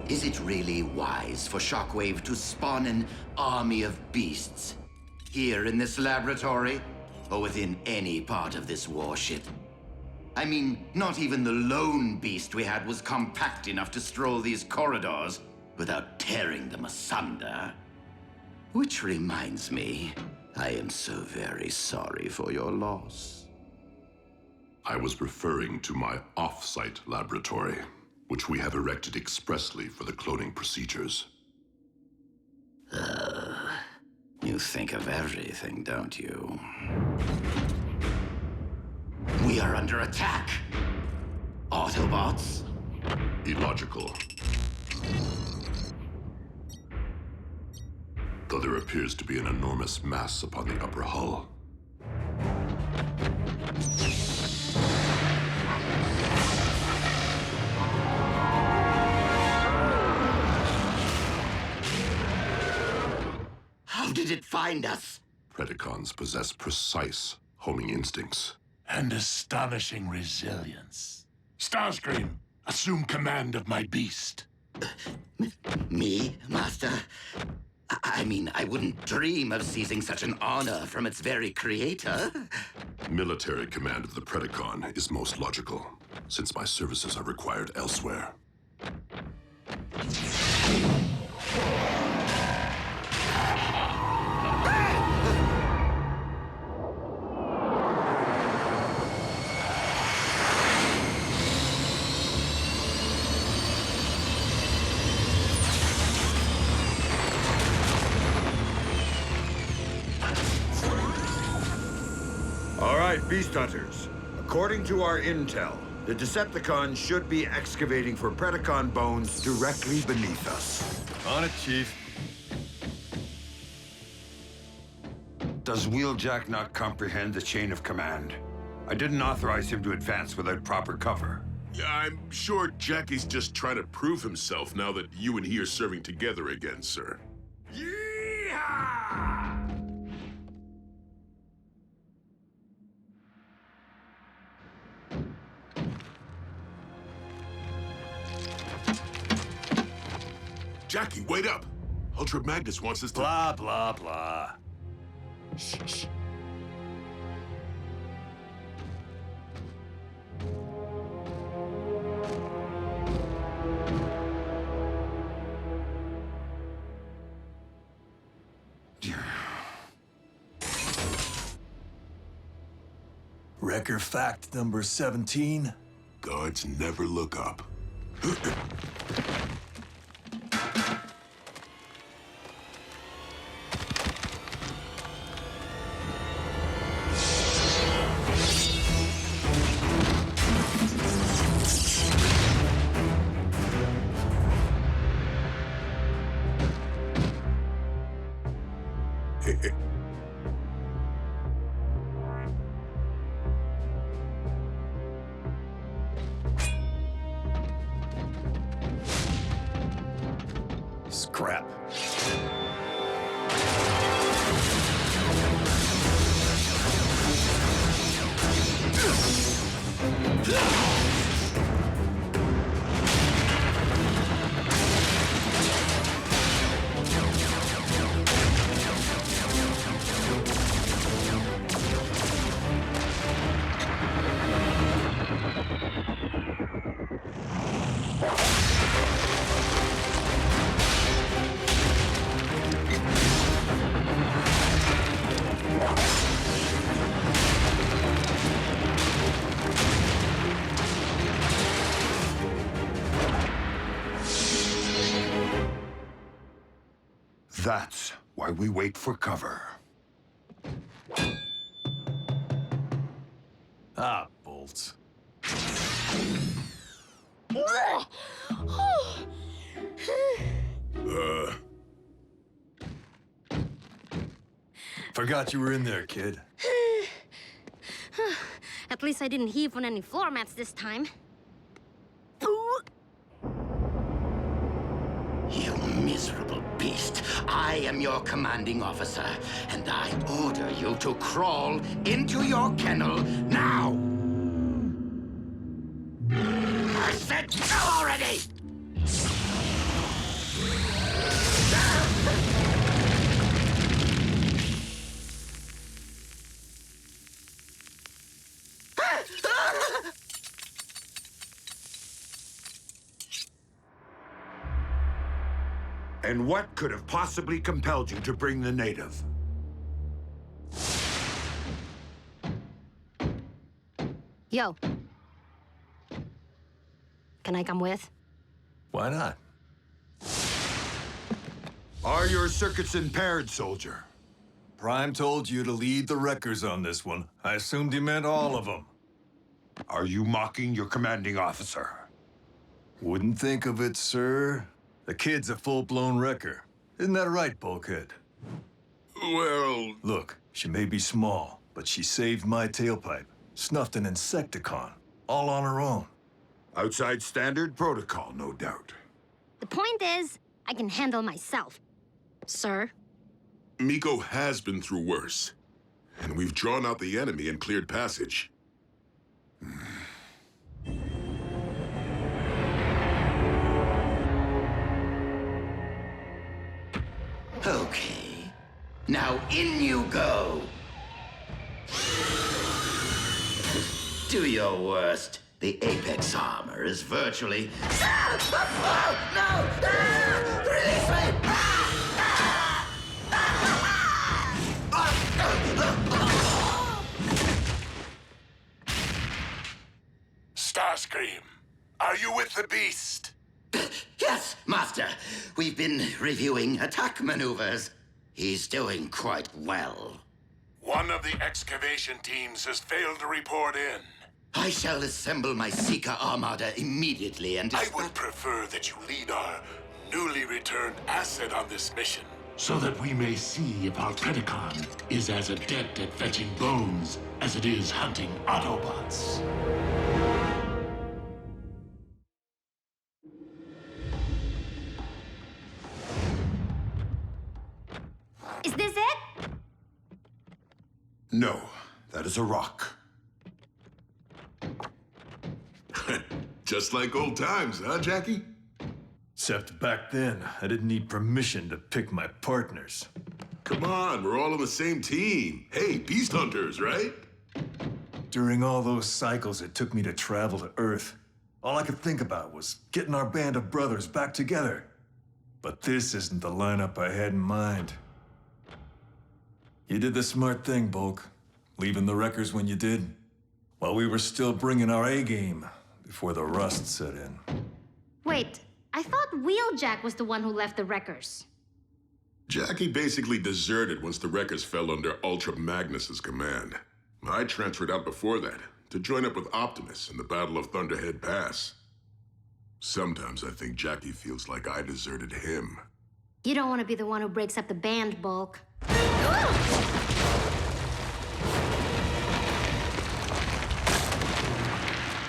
Is it really wise for Shockwave to spawn an army of beasts here in this laboratory, or within any part of this warship? I mean, not even the lone beast we had was compact enough to stroll these corridors without tearing them asunder. Which reminds me, I am so very sorry for your loss. I was referring to my off-site laboratory, which we have erected expressly for the cloning procedures. You think of everything, don't you? We are under attack! Autobots? Illogical. Though there appears to be an enormous mass upon the upper hull. How did it find us? Predacons possess precise homing instincts. And astonishing resilience. Starscream, assume command of my beast. Me, Master? I mean, I wouldn't dream of seizing such an honor from its very creator. Military command of the Predacon is most logical, since my services are required elsewhere. All right, Beast Hunters. According to our intel, the Decepticons should be excavating for Predacon bones directly beneath us. On it, Chief. Does Wheeljack not comprehend the chain of command? I didn't authorize him to advance without proper cover. Yeah, I'm sure Jackie's just trying to prove himself now that you and he are serving together again, sir. Yeehaw! Jackie, wait up! Ultra Magnus wants us to— Blah, blah, blah. Shh, shh. Wrecker fact number 17. Guards never look up. Scrap. That's why we wait for cover. Ah, bolts. Forgot you were in there, kid. At least I didn't heave on any floor mats this time. You miserable beast. I am your commanding officer, and I order you to crawl into your kennel now! I said go already! And what could have possibly compelled you to bring the native? Yo. Can I come with? Why not? Are your circuits impaired, soldier? Prime told you to lead the wreckers on this one. I assumed he meant all of them. Are you mocking your commanding officer? Wouldn't think of it, sir. The kid's a full-blown wrecker. Isn't that right, Bulkhead? Well... Look, she may be small, but she saved my tailpipe. Snuffed an Insecticon, all on her own. Outside standard protocol, no doubt. The point is, I can handle myself. Sir? Miko has been through worse. And we've drawn out the enemy and cleared passage. Okay. Now in you go! Do your worst. The Apex armor is virtually... No! Release me! Starscream, are you with the beast? Yes, Master. We've been reviewing attack maneuvers. He's doing quite well. One of the excavation teams has failed to report in. I shall assemble my Seeker Armada immediately and... I would prefer that you lead our newly returned asset on this mission, so that we may see if our Predacon is as adept at fetching bones as it is hunting Autobots. Is this it? No, that is a rock. Just like old times, huh, Jackie? Except back then, I didn't need permission to pick my partners. Come on, we're all on the same team. Hey, beast hunters, right? During all those cycles it took me to travel to Earth, all I could think about was getting our band of brothers back together. But this isn't the lineup I had in mind. You did the smart thing, Bulk, leaving the wreckers when you did, while we were still bringing our A-game before the rust set in. Wait, I thought Wheeljack was the one who left the wreckers. Jackie basically deserted once the wreckers fell under Ultra Magnus's command. I transferred out before that, to join up with Optimus in the Battle of Thunderhead Pass. Sometimes I think Jackie feels like I deserted him. You don't want to be the one who breaks up the band, Bulk.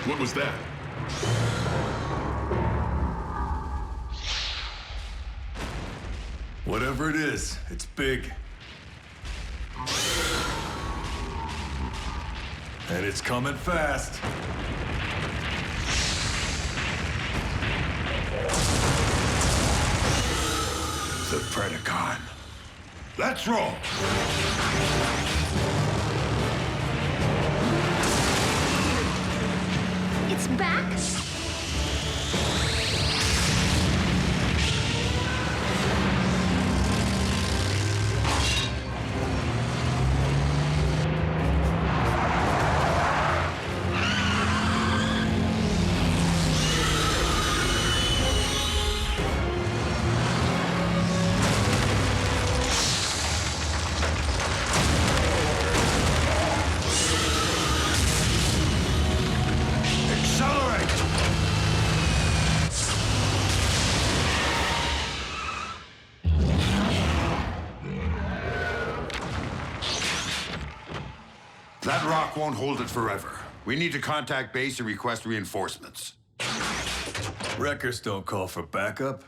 What was that? Whatever it is, it's big. And it's coming fast. The Predacon. Let's roll! It's back? That rock won't hold it forever. We need to contact base and request reinforcements. Wreckers don't call for backup.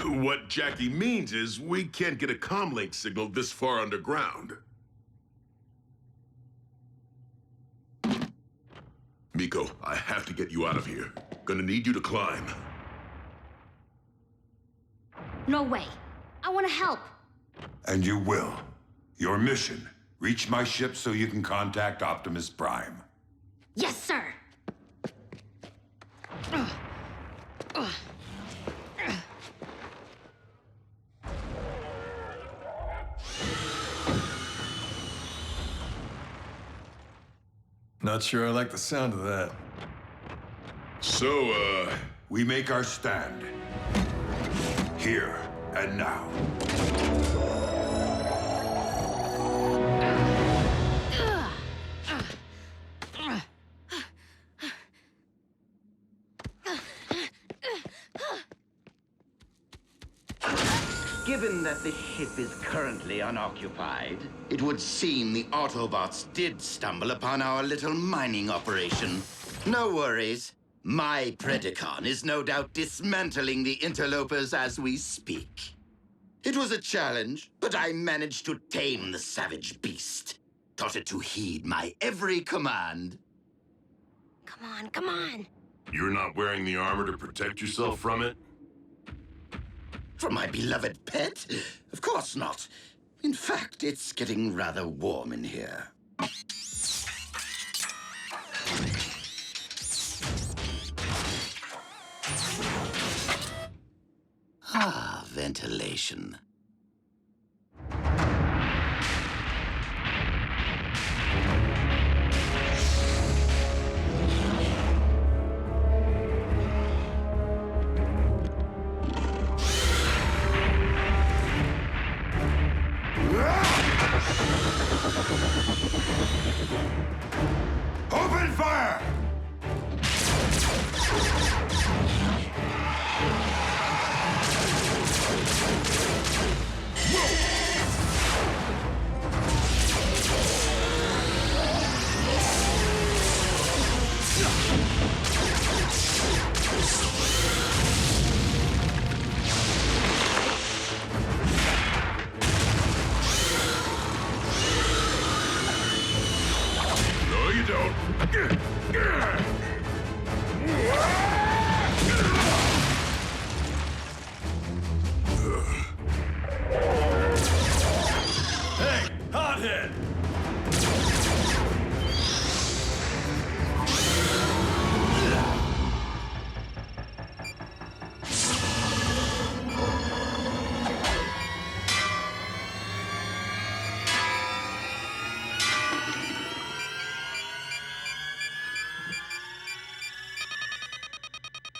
What Jackie means is we can't get a comlink signal this far underground. Miko, I have to get you out of here. Gonna need you to climb. No way. I want to help. And you will. Your mission, reach my ship so you can contact Optimus Prime. Yes, sir. Not sure I like the sound of that. So, We make our stand. Here and now. Given that the ship is currently unoccupied, it would seem the Autobots did stumble upon our little mining operation. No worries. My Predacon is no doubt dismantling the interlopers as we speak. It was a challenge, but I managed to tame the savage beast. Taught it to heed my every command. Come on, come on. You're not wearing the armor to protect yourself from it? From my beloved pet? Of course not. In fact, it's getting rather warm in here. Ah, ventilation. Open fire! no, you don't. Hey, hothead!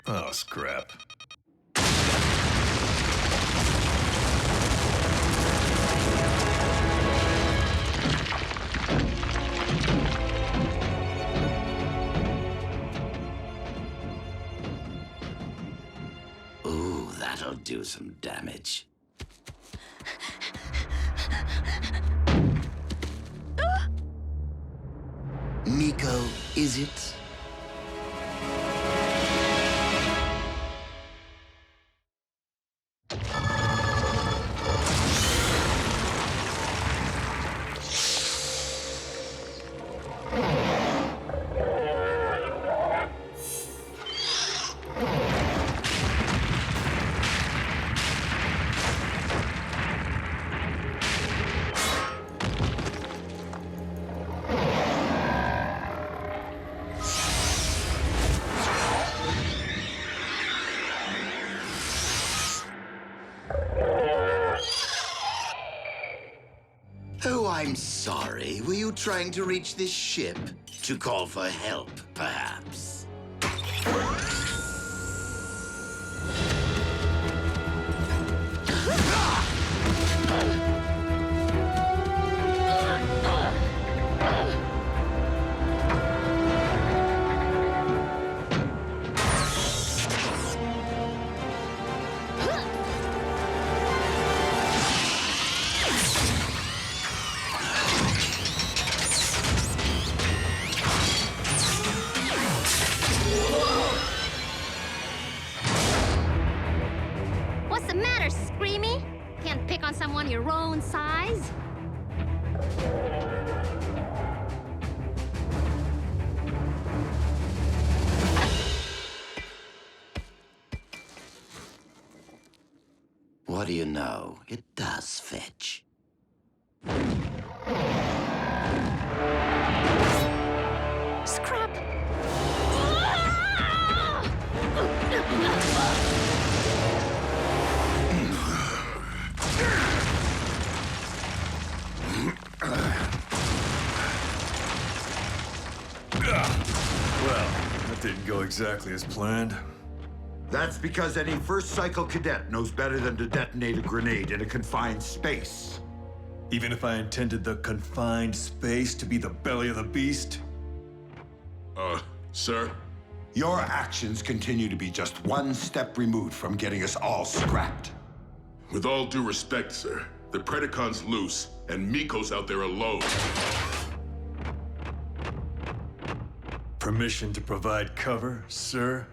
Oh, scrap. Ooh, that'll do some damage. Miko, is it? Oh, I'm sorry. Were you trying to reach this ship? To call for help, perhaps? What's the matter, Screamy? Can't pick on someone your own size? What do you know? It does fetch. Scrap! didn't go exactly as planned. That's because any first cycle cadet knows better than to detonate a grenade in a confined space. Even if I intended the confined space to be the belly of the beast? Sir? Your actions continue to be just one step removed from getting us all scrapped. With all due respect, sir, the Predacon's loose, and Miko's out there alone. Permission to provide cover, sir?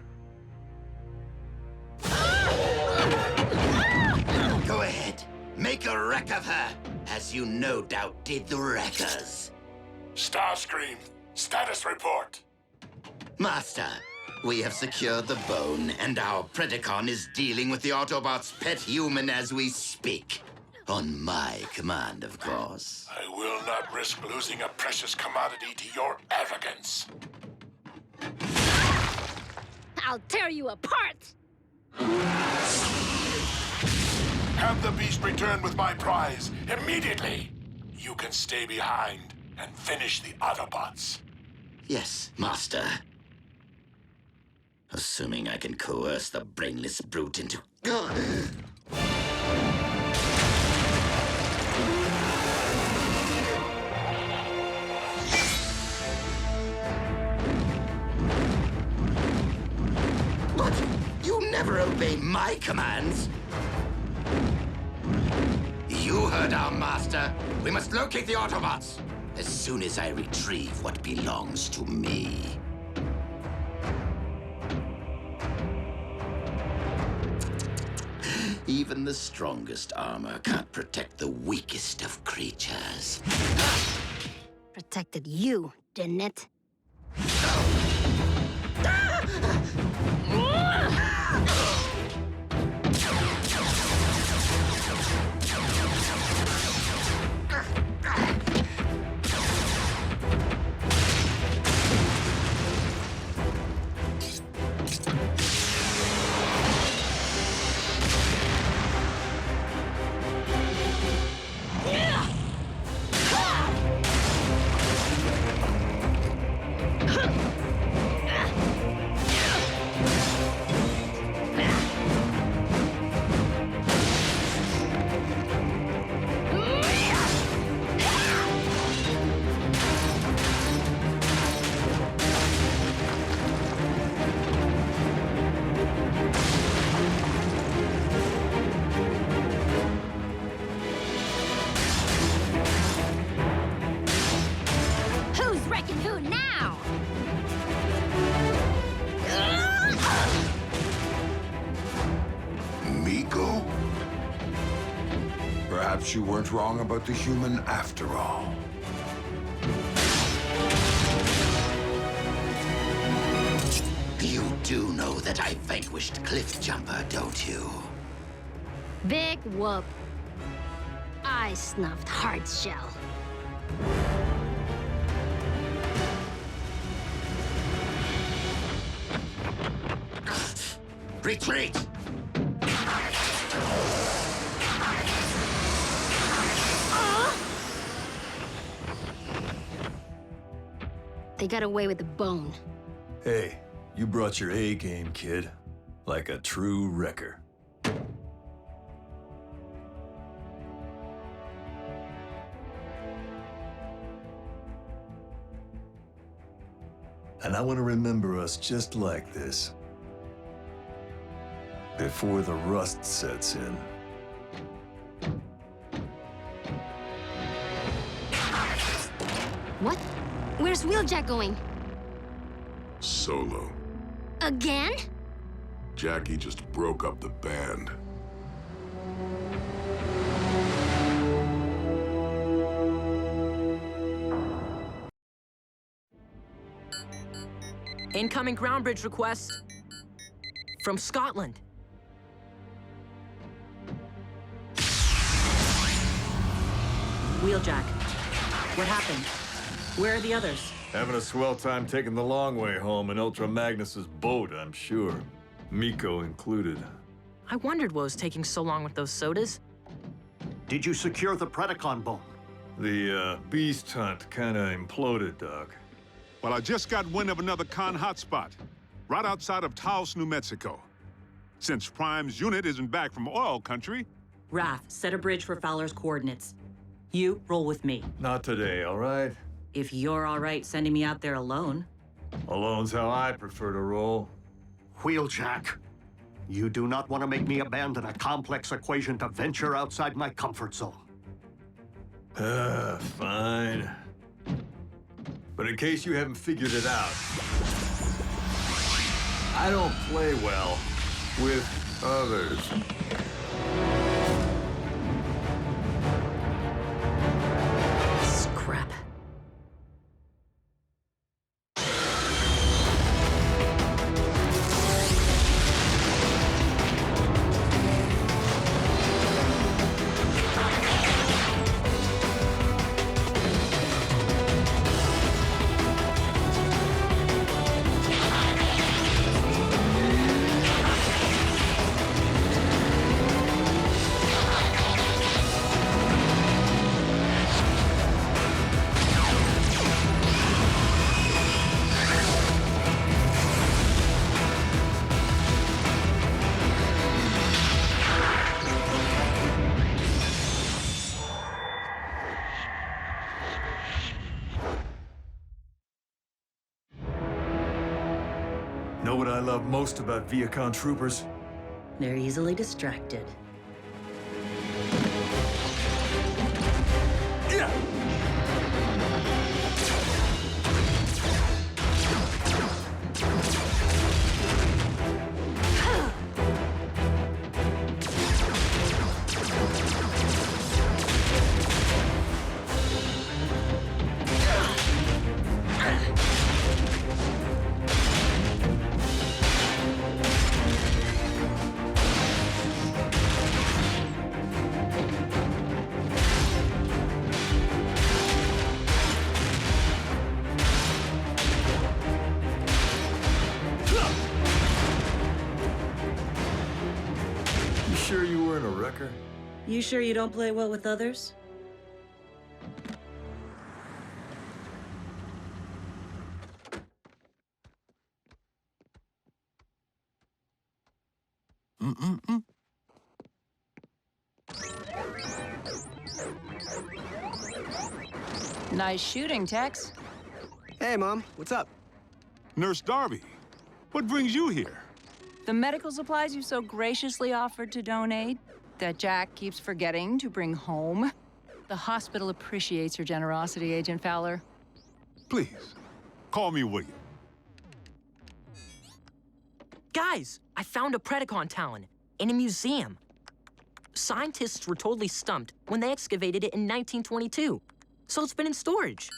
Go ahead. Make a wreck of her, as you no doubt did the Wreckers. Starscream, status report. Master, we have secured the bone, and our Predacon is dealing with the Autobots' pet human as we speak. On my command, of course. I will not risk losing a precious commodity to your arrogance. I'll tear you apart! Have the beast return with my prize immediately. You can stay behind and finish the Autobots. Yes, Master. Assuming I can coerce the brainless brute into... What? You never obey my commands! You heard our master. We must locate the Autobots as soon as I retrieve what belongs to me. Even the strongest armor can't protect the weakest of creatures. Protected you, didn't it? Perhaps you weren't wrong about the human after all. You do know that I vanquished Cliffjumper, don't you? Big whoop. I snuffed Hardshell. Retreat! They got away with the bone. Hey, you brought your A game, kid. Like a true wrecker. And I want to remember us just like this. Before the rust sets in. What? Where's Wheeljack going? Solo. Again? Jackie just broke up the band. Incoming ground bridge request. From Scotland. Wheeljack. What happened? Where are the others? Having a swell time taking the long way home in Ultra Magnus's boat, I'm sure. Miko included. I wondered what was taking so long with those sodas. Did you secure the Predacon bone? The, beast hunt kinda imploded, Doc. Well, I just got wind of another con hotspot. right outside of Taos, New Mexico. Since Prime's unit isn't back from oil country... Raph, set a bridge for Fowler's coordinates. You, roll with me. Not today, all right? If you're all right sending me out there alone. Alone's how I prefer to roll. Wheeljack, you do not want to make me abandon a complex equation to venture outside my comfort zone. Fine. But in case you haven't figured it out, I don't play well with others. Scrap. Know what I love most about Viacon troopers? They're easily distracted. Sure you weren't a wrecker? You sure you don't play well with others? Nice shooting, Tex. Hey, Mom. What's up? Nurse Darby, what brings you here? The medical supplies you so graciously offered to donate that Jack keeps forgetting to bring home. The hospital appreciates your generosity, Agent Fowler. Please, call me William. Guys, I found a Predacon talon in a museum. Scientists were totally stumped when they excavated it in 1922, so it's been in storage.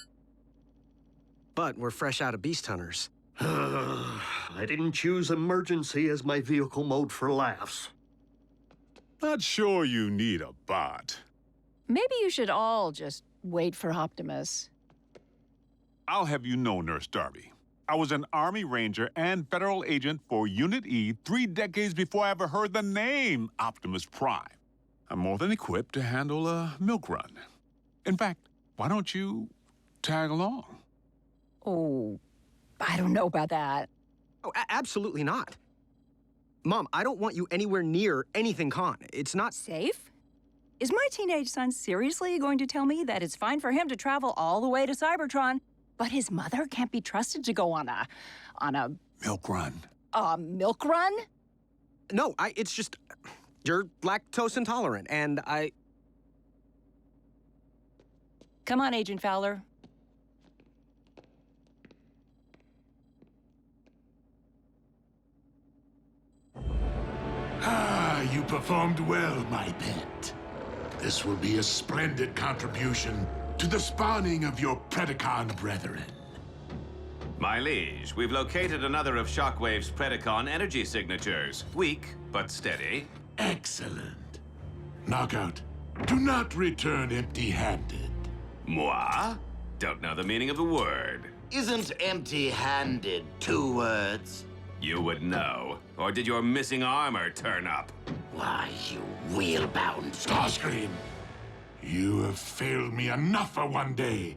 But we're fresh out of beast hunters. I didn't choose emergency as my vehicle mode for laughs. Not sure you need a bot. Maybe you should all just wait for Optimus. I'll have you know, Nurse Darby, I was an Army Ranger and federal agent for Unit E 3 decades before I ever heard the name Optimus Prime. I'm more than equipped to handle a milk run. In fact, why don't you tag along? Oh, I don't know about that. Oh, absolutely not. Mom, I don't want you anywhere near anything con. It's not safe. Is my teenage son seriously going to tell me that it's fine for him to travel all the way to Cybertron, but his mother can't be trusted to go on a milk run? A milk run? No, it's just you're lactose intolerant, and I... Come on, Agent Fowler. You performed well, my pet. This will be a splendid contribution to the spawning of your Predacon brethren. My liege, we've located another of Shockwave's Predacon energy signatures. Weak, but steady. Excellent. Knockout, do not return empty-handed. Moi? Don't know the meaning of the word. Isn't empty-handed 2 words? You would know. Or did your missing armor turn up? Why, you wheel-bound... Starscream, you have failed me enough for one day.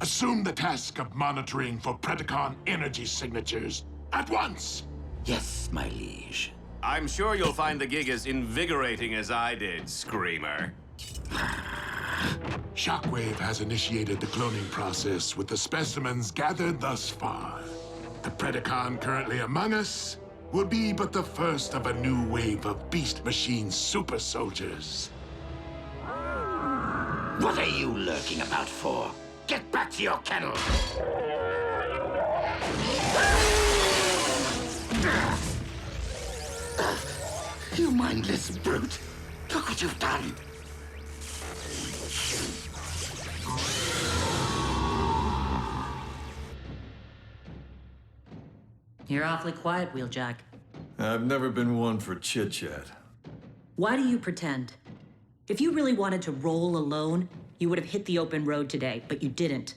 Assume the task of monitoring for Predacon energy signatures at once. Yes, my liege. I'm sure you'll find the gig as invigorating as I did, Screamer. Shockwave has initiated the cloning process with the specimens gathered thus far. The Predacon currently among us will be but the first of a new wave of Beast Machine super soldiers. What are you lurking about for? Get back to your kennel! You mindless brute! Look what you've done! You're awfully quiet, Wheeljack. I've never been one for chit-chat. Why do you pretend? If you really wanted to roll alone, you would have hit the open road today, but you didn't.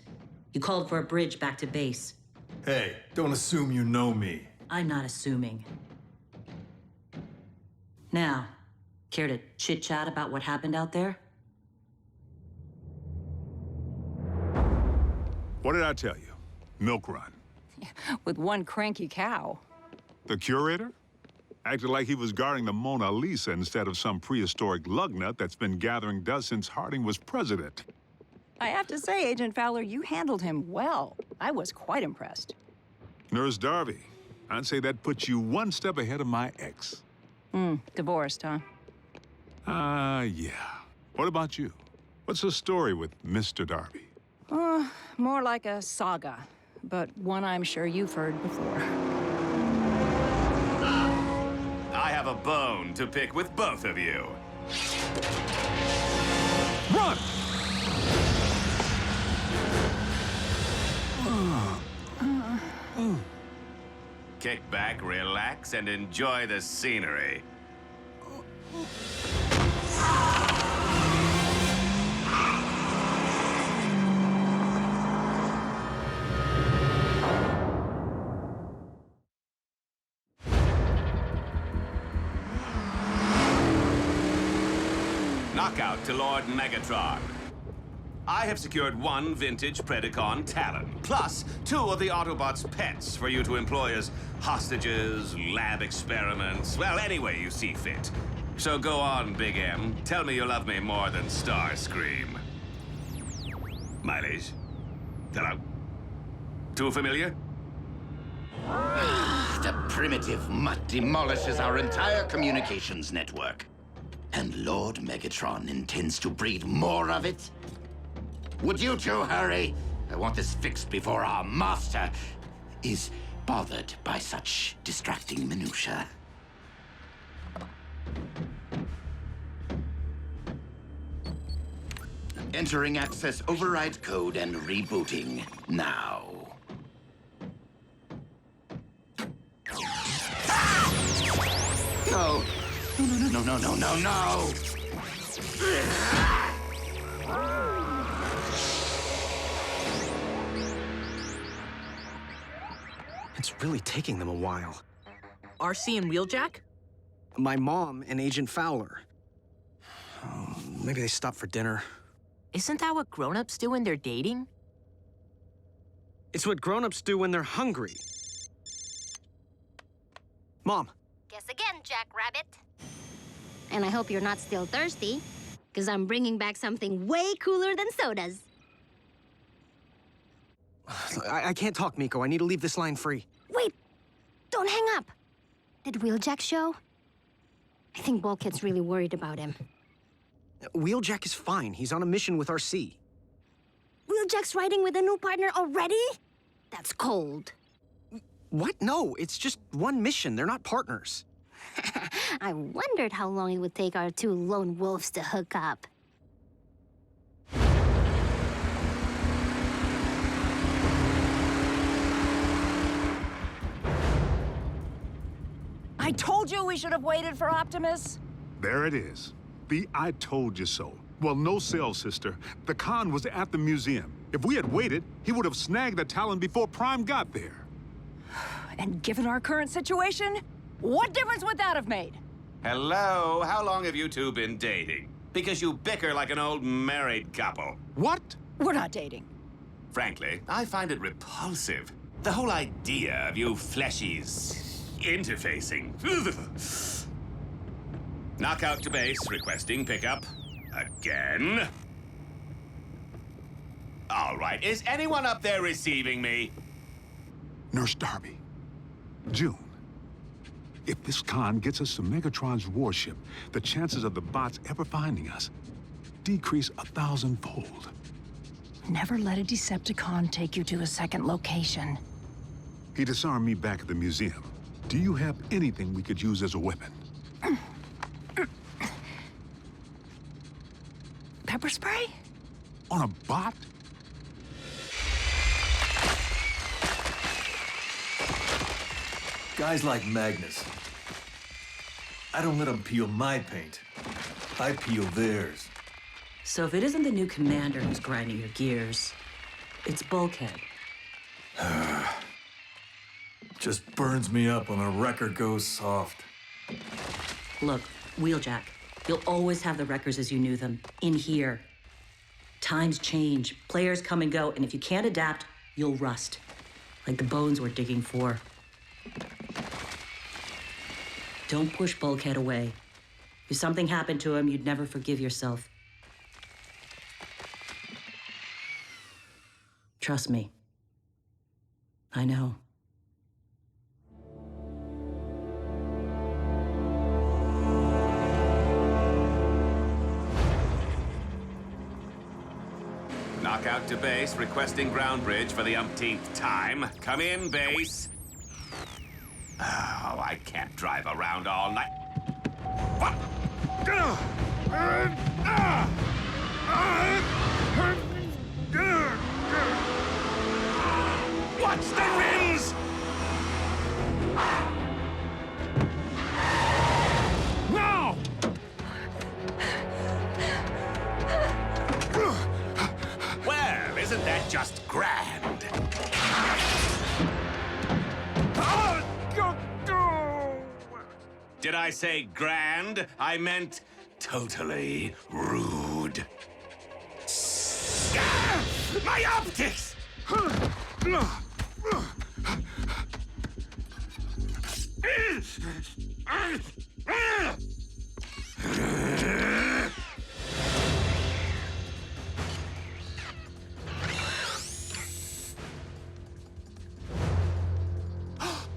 You called for a bridge back to base. Hey, don't assume you know me. I'm not assuming. Now, care to chit-chat about what happened out there? What did I tell you? Milk run. With one cranky cow. The curator? Acted like he was guarding the Mona Lisa instead of some prehistoric lugnut that's been gathering dust since Harding was president. I have to say, Agent Fowler, you handled him well. I was quite impressed. Nurse Darby, I'd say that puts you one step ahead of my ex. Divorced, huh? Yeah. What about you? What's the story with Mr. Darby? More like a saga, but one I'm sure you've heard before. I have a bone to pick with both of you. Run! Kick back, relax, and enjoy the scenery. Knockout to Lord Megatron. I have secured one vintage Predacon Talon, plus 2 of the Autobots' pets for you to employ as hostages, lab experiments, well, any way you see fit. So go on, Big M. Tell me you love me more than Starscream. Mileage? Hello? Too familiar? The primitive mutt demolishes our entire communications network. And Lord Megatron intends to breed more of it? Would you two hurry? I want this fixed before our master is bothered by such distracting minutiae. Entering access override code and rebooting now. No! No! It's really taking them a while. RC and Wheeljack? My mom and Agent Fowler. Oh, maybe they stopped for dinner. Isn't that what grown-ups do when they're dating? It's what grown-ups do when they're hungry. Mom. Guess again, Jackrabbit. And I hope you're not still thirsty, because I'm bringing back something way cooler than sodas. I can't talk, Miko. I need to leave this line free. Wait! Don't hang up. Did Wheeljack show? I think Bulkhead's really worried about him. Wheeljack is fine. He's on a mission with RC. Wheeljack's riding with a new partner already? That's cold. What? No, it's just one mission. They're not partners. I wondered how long it would take our 2 lone wolves to hook up. I told you we should have waited for Optimus. There it is. The I told you so. Well, no sell, sister. The con was at the museum. If we had waited, he would have snagged the Talon before Prime got there. And given our current situation, what difference would that have made? Hello? How long have you two been dating? Because you bicker like an old married couple. What? We're not dating. Frankly, I find it repulsive. The whole idea of you fleshies Interfacing. Knockout to base, requesting pickup. Again. All right, is anyone up there receiving me? Nurse Darby. June. If this con gets us to Megatron's warship, the chances of the bots ever finding us decrease 1,000-fold. Never let a Decepticon take you to a second location. He disarmed me back at the museum. Do you have anything we could use as a weapon? Pepper spray? On a bot? Guys like Magnus. I don't let them peel my paint. I peel theirs. So if it isn't the new commander who's grinding your gears, it's Bulkhead. Just burns me up when a wrecker goes soft. Look, Wheeljack, you'll always have the wreckers as you knew them, in here. Times change, players come and go, and if you can't adapt, you'll rust. Like the bones we're digging for. Don't push Bulkhead away. If something happened to him, you'd never forgive yourself. Trust me. I know. Knockout to base, requesting ground bridge for the umpteenth time. Come in, base. Oh, I can't drive around all night. What? Watch the rims! No! Well, isn't that just grand? Did I say grand? I meant totally rude. Ah! My optics!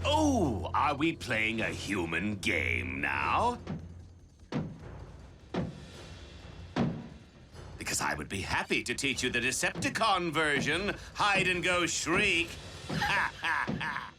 Oh, are we playing a human game now? Because I would be happy to teach you the Decepticon version. Hide and go shriek. Ha ha ha.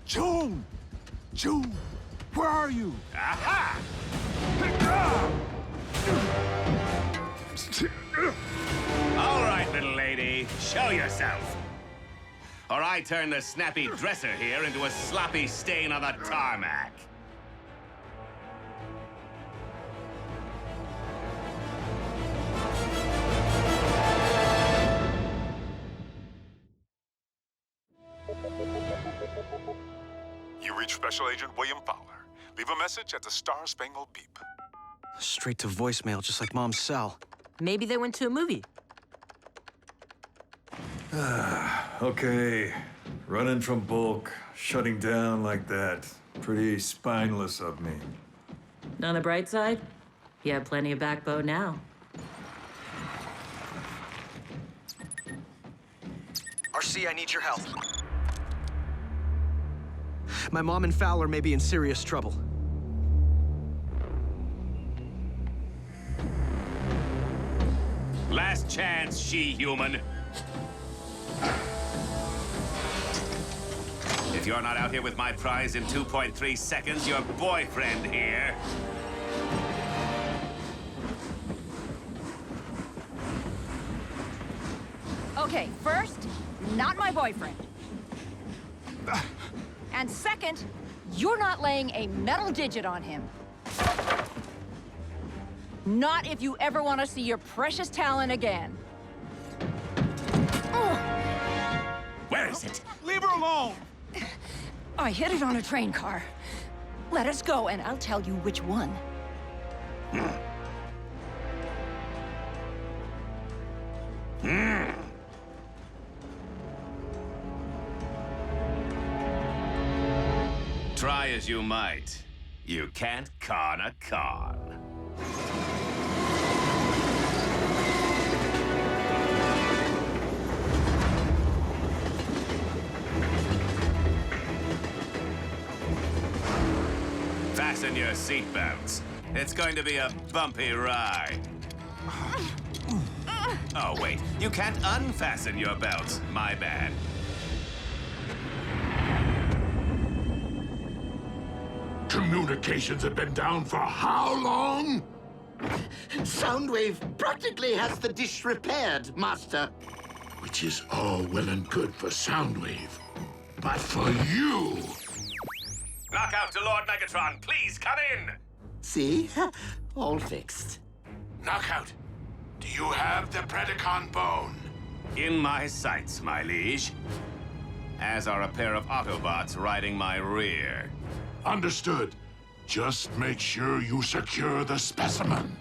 June! June! Where are you? Aha! All right, little lady, show yourself. Or I turn the snappy dresser here into a sloppy stain on the tarmac. You reach Special Agent William Fowler. Leave a message at the Star-Spangled Beep. Straight to voicemail, just like Mom's cell. Maybe they went to a movie. Okay. Running from bulk, shutting down like that. Pretty spineless of me. On the bright side, you have plenty of backbone now. RC, I need your help. My mom and Fowler may be in serious trouble. Last chance, she-human. If you're not out here with my prize in 2.3 seconds, your boyfriend here. Okay, first, not my boyfriend. And second, you're not laying a metal digit on him. Not if you ever want to see your precious talent again. Where is it? Leave her alone! I hit it on a train car. Let us go, and I'll tell you which one. Try as you might, you can't con a con. Fasten your seatbelts. It's going to be a bumpy ride. Oh, wait. You can't unfasten your belts. My bad. Communications have been down for how long? Soundwave practically has the dish repaired, Master. Which is all well and good for Soundwave. But for you... Knockout to Lord Megatron, please come in! See? All fixed. Knockout, do you have the Predacon bone? In my sights, my liege. As are a pair of Autobots riding my rear. Understood. Just make sure you secure the specimen.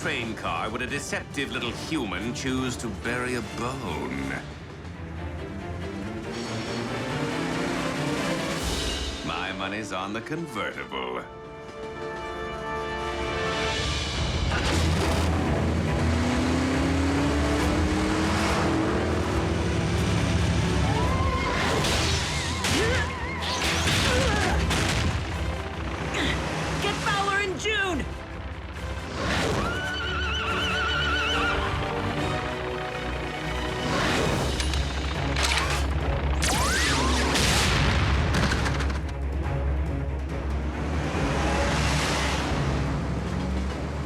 Train car would a deceptive little human choose to bury a bone? My money's on the convertible. Get Fowler in June!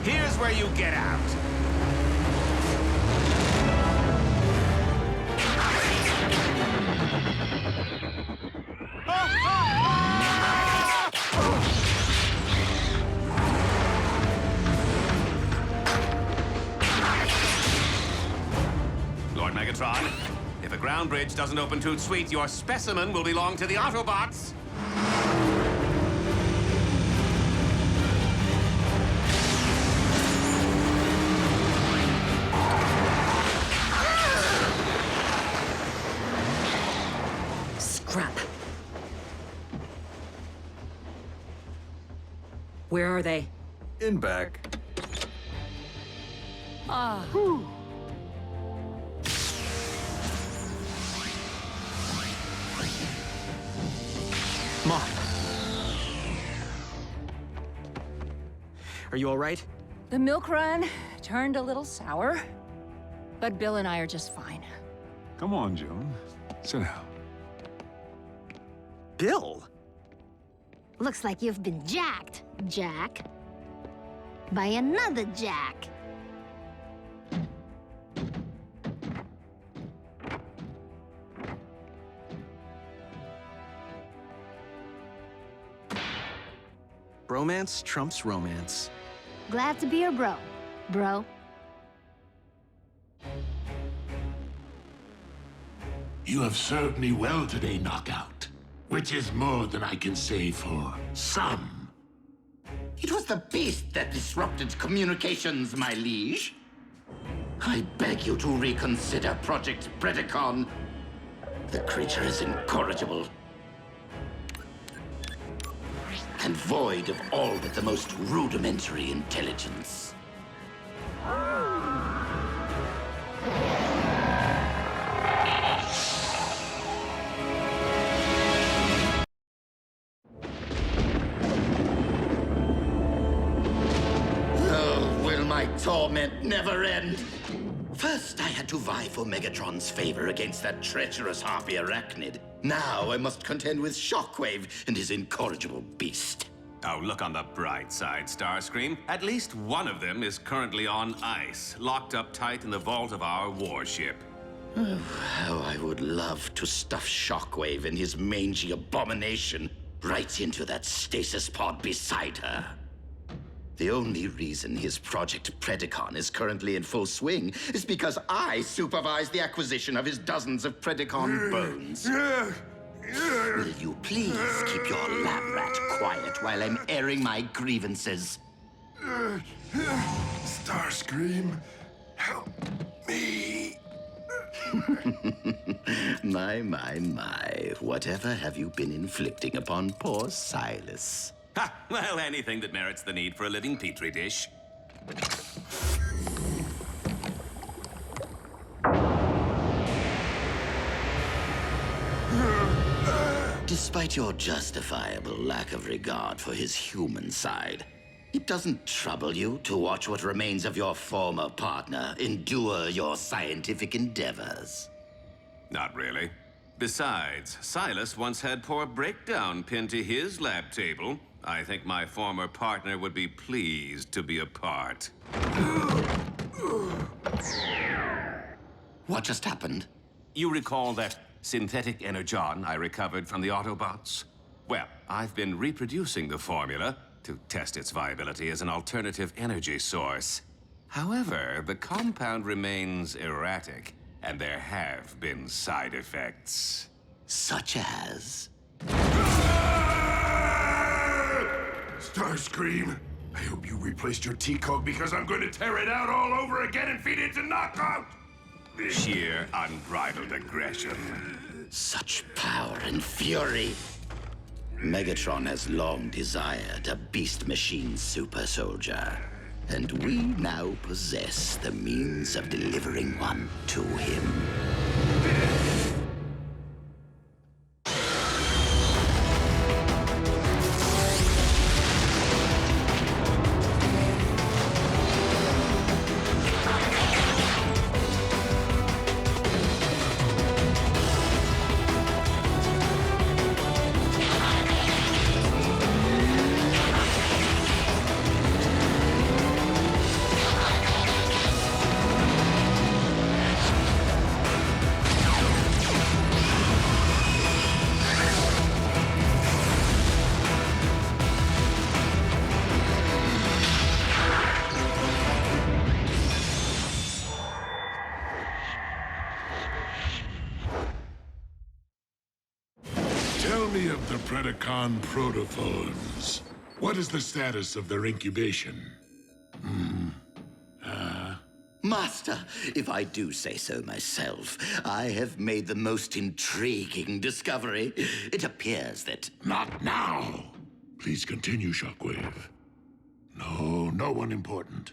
Here's where you get out. Lord Megatron, if a ground bridge doesn't open toot sweet, your specimen will belong to the Autobots. Scrap. Where are they? In back. Ah. Mom. Are you all right? The milk run turned a little sour, but Bill and I are just fine. Come on, June. Sit down. Bill? Looks like you've been jacked, Jack. by another Jack. Bromance trumps romance. Glad to be your bro, bro. You have served me well today, Knockout. Which is more than I can say for some. It was the beast that disrupted communications, my liege. I beg you to reconsider Project Predacon. The creature is incorrigible and void of all but the most rudimentary intelligence. Oh, will my torment never end? First, I had to vie for Megatron's favor against that treacherous harpy arachnid. Now I must contend with Shockwave and his incorrigible beast. Oh, look on the bright side, Starscream. At least one of them is currently on ice, locked up tight in the vault of our warship. Oh, how I would love to stuff Shockwave and his mangy abomination right into that stasis pod beside her. The only reason his Project Predacon is currently in full swing is because I supervise the acquisition of his dozens of Predacon bones. Will you please keep your lab rat quiet while I'm airing my grievances? Starscream, help me. My. Whatever have you been inflicting upon poor Silas? Ha! Well, anything that merits the need for a living petri dish. Despite your justifiable lack of regard for his human side, it doesn't trouble you to watch what remains of your former partner endure your scientific endeavors. Not really. Besides, Silas once had poor breakdown pinned to his lab table. I think my former partner would be pleased to be a part. What just happened? You recall that synthetic energon I recovered from the Autobots? Well, I've been reproducing the formula to test its viability as an alternative energy source. However, the compound remains erratic, and there have been side effects. Such as? Starscream, I hope you replaced your T-code because I'm going to tear it out all over again and feed it to Knockout! Sheer unbridled aggression. Such power and fury. Megatron has long desired a beast machine super soldier, and we now possess the means of delivering one to him. Tell me of the Predacon protophones. What is the status of their incubation? Master, if I do say so myself, I have made the most intriguing discovery. It appears that... Not now! Please continue, Shockwave. No one important.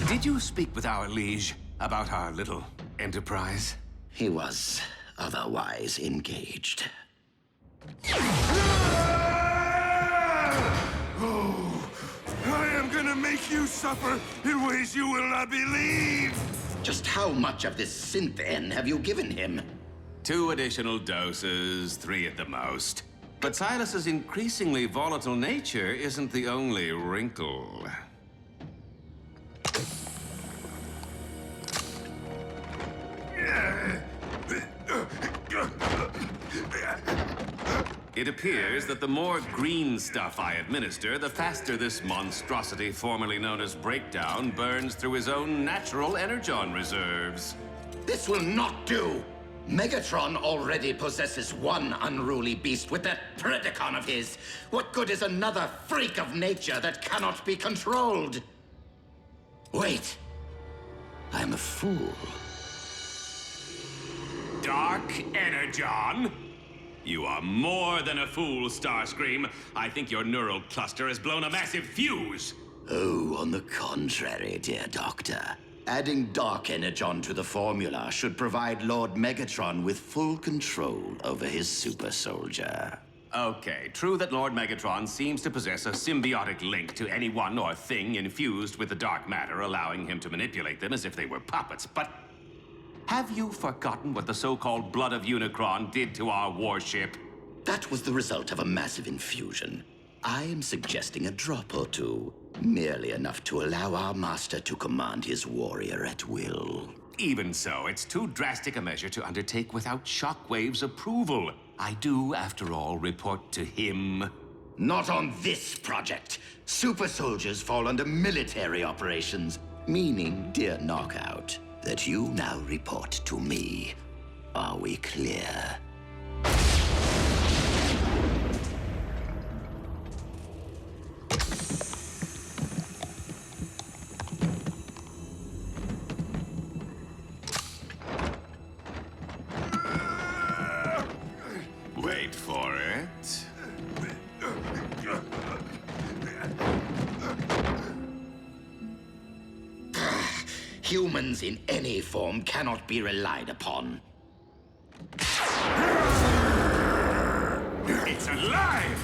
Did you speak with our liege about our little enterprise? He was otherwise engaged. Oh, I am gonna make you suffer in ways you will not believe! Just how much of this synth-N have you given him? 2 additional doses, 3 at the most. But Silas's increasingly volatile nature isn't the only wrinkle. It appears that the more green stuff I administer, the faster this monstrosity formerly known as Breakdown burns through his own natural energon reserves. This will not do! Megatron already possesses one unruly beast with that Predacon of his. What good is another freak of nature that cannot be controlled? Wait. I'm a fool. Dark Energon? You are more than a fool, Starscream. I think your neural cluster has blown a massive fuse. Oh, on the contrary, dear Doctor. Adding Dark Energon to the formula should provide Lord Megatron with full control over his super soldier. Okay, true that Lord Megatron seems to possess a symbiotic link to anyone or thing infused with the dark matter, allowing him to manipulate them as if they were puppets, but have you forgotten what the so-called Blood of Unicron did to our warship? That was the result of a massive infusion. I am suggesting a drop or two, merely enough to allow our master to command his warrior at will. Even so, it's too drastic a measure to undertake without Shockwave's approval. I do, after all, report to him. Not on this project. Super soldiers fall under military operations, meaning, dear Knockout, that you now report to me. Are we clear? Wait for it. Humans in any form cannot be relied upon. It's alive!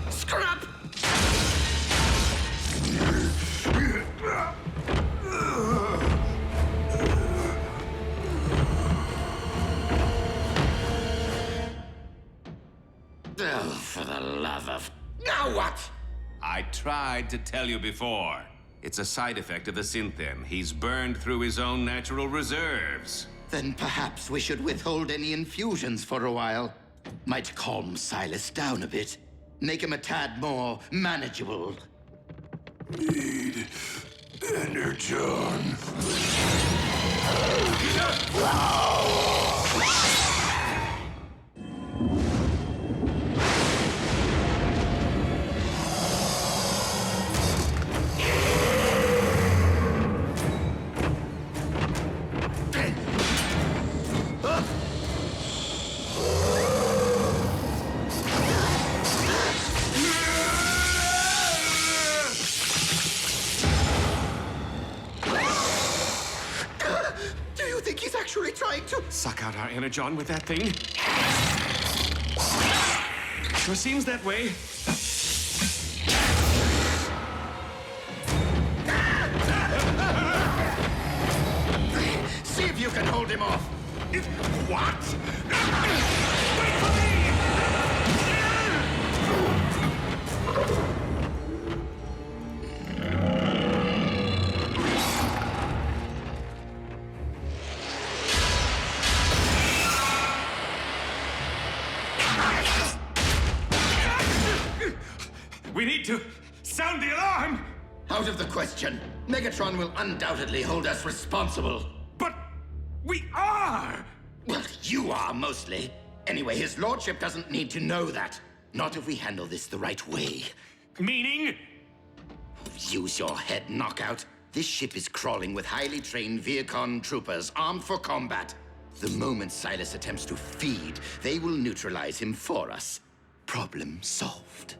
Scrap! Oh, for the love of... Now what? I tried to tell you before. It's a side effect of the Synthem. He's burned through his own natural reserves. Then perhaps we should withhold any infusions for a while. Might calm Silas down a bit. Make him a tad more manageable. Need Energon. Suck out our energon with that thing? Sure seems that way. See if you can hold him off. What? Wait for me! We need to sound the alarm! Out of the question. Megatron will undoubtedly hold us responsible. But we are! Well, you are, mostly. Anyway, his lordship doesn't need to know that. Not if we handle this the right way. Meaning? Use your head, Knockout. This ship is crawling with highly trained Viacon troopers armed for combat. The moment Silas attempts to feed, they will neutralize him for us. Problem solved.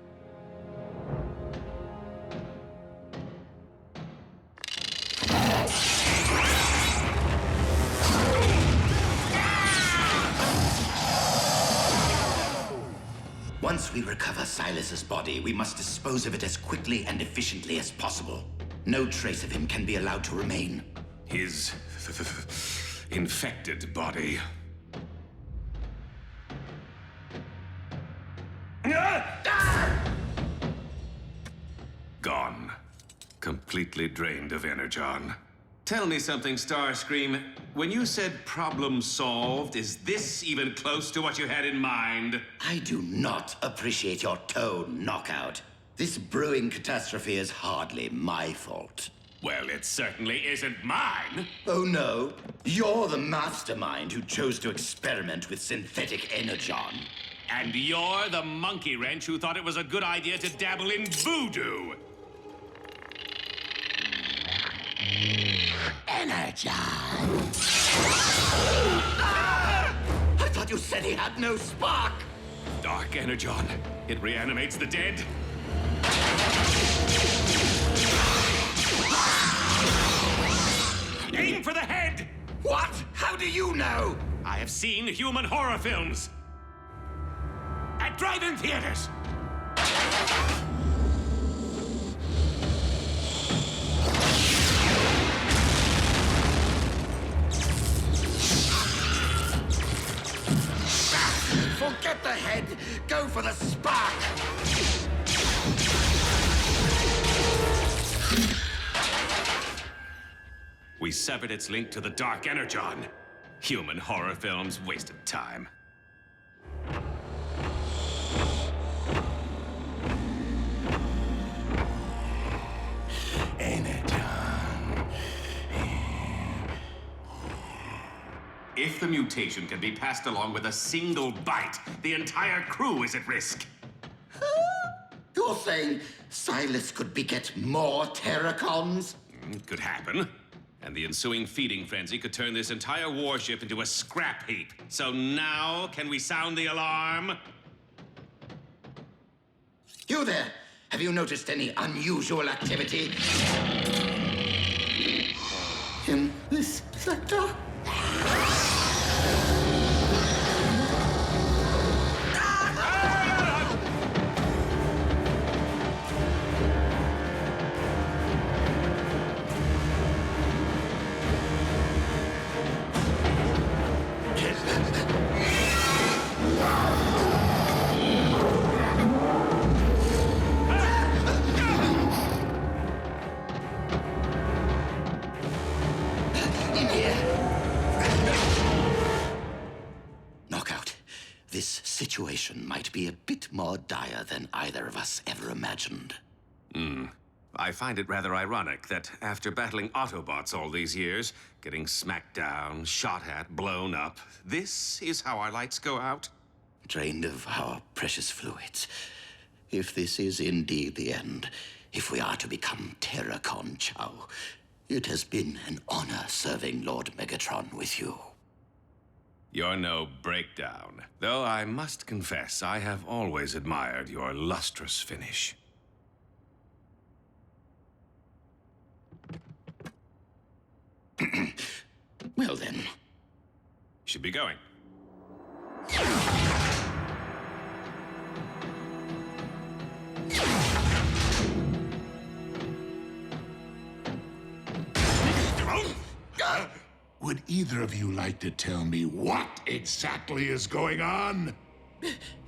Once we recover Silas's body, we must dispose of it as quickly and efficiently as possible. No trace of him can be allowed to remain. His infected body. Gone. Completely drained of energon. Tell me something, Starscream. When you said problem solved, is this even close to what you had in mind? I do not appreciate your tone, Knockout. This brewing catastrophe is hardly my fault. Well, it certainly isn't mine. Oh, no. You're the mastermind who chose to experiment with synthetic energon. And you're the monkey wrench who thought it was a good idea to dabble in voodoo. Energon! I thought you said he had no spark! Dark energon. It reanimates the dead. Aim for the head! What? How do you know? I have seen human horror films. At drive-in theaters. Forget the head. Go for the spark. We severed its link to the dark energon. Human horror films wasted time. If the mutation can be passed along with a single bite, the entire crew is at risk. You're saying Silas could beget more Terracons? Could happen. And the ensuing feeding frenzy could turn this entire warship into a scrap heap. So now, can we sound the alarm? You there! Have you noticed any unusual activity in this sector? This situation might be a bit more dire than either of us ever imagined. I find it rather ironic that after battling Autobots all these years, getting smacked down, shot at, blown up, this is how our lights go out? Drained of our precious fluids. If this is indeed the end, if we are to become Terracon Chow, it has been an honor serving Lord Megatron with you. You're no breakdown. Though I must confess, I have always admired your lustrous finish. Well then. Should be going. Would either of you like to tell me what exactly is going on?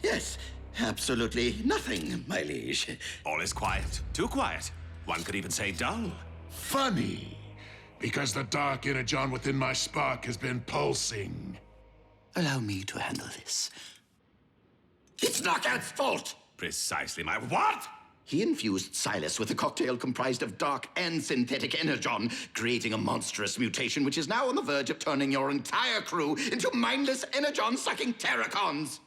Yes, absolutely nothing, my liege. All is quiet. Too quiet. One could even say dull. Funny, because the dark energon within my spark has been pulsing. Allow me to handle this. It's Knockout's fault! Precisely my what? He infused Silas with a cocktail comprised of dark and synthetic energon, creating a monstrous mutation which is now on the verge of turning your entire crew into mindless energon-sucking Terracons.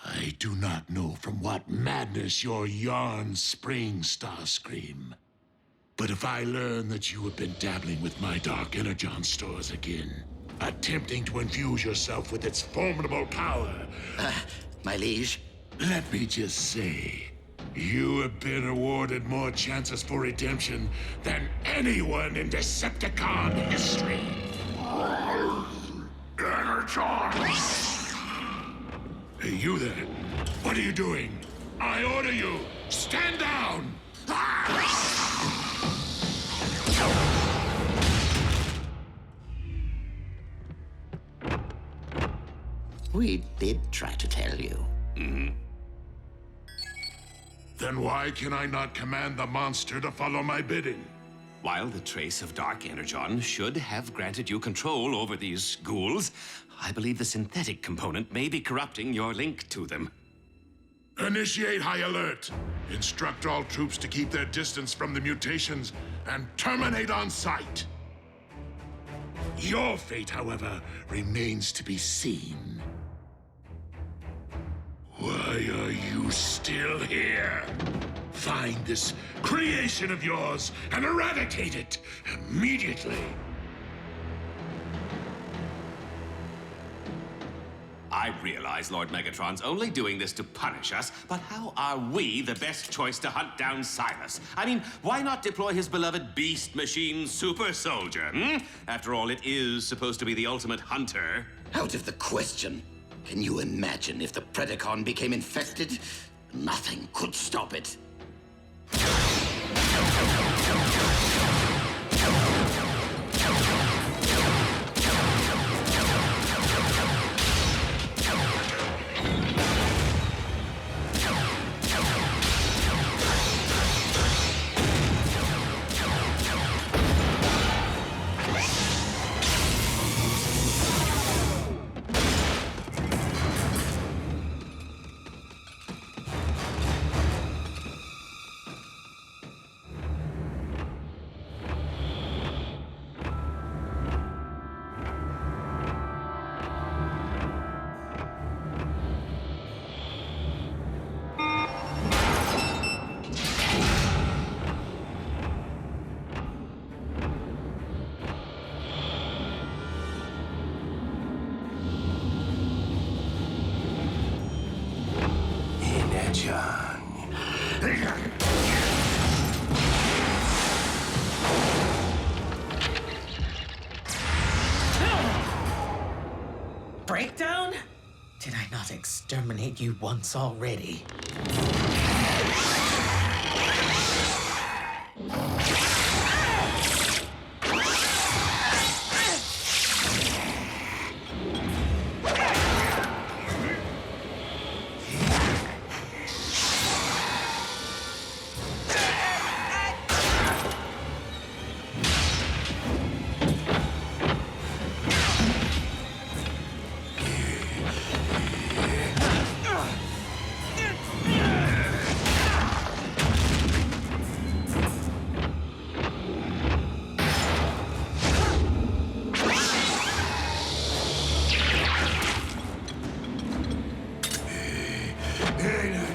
I do not know from what madness your yarns spring, Starscream. But if I learn that you have been dabbling with my dark energon stores again, attempting to infuse yourself with its formidable power... my liege? Let me just say... you have been awarded more chances for redemption than anyone in Decepticon history. Hey, you there. What are you doing? I order you. Stand down. We did try to tell you. Then why can I not command the monster to follow my bidding? While the trace of Dark Energon should have granted you control over these ghouls, I believe the synthetic component may be corrupting your link to them. Initiate high alert. Instruct all troops to keep their distance from the mutations and terminate on sight. Your fate, however, remains to be seen. Why are you still here? Find this creation of yours and eradicate it immediately. I realize Lord Megatron's only doing this to punish us, but how are we the best choice to hunt down Silas? I mean, why not deploy his beloved beast machine super soldier, After all, it is supposed to be the ultimate hunter. Out of the question. Can you imagine if the Predacon became infected? Nothing could stop it. Breakdown? Did I not exterminate you once already?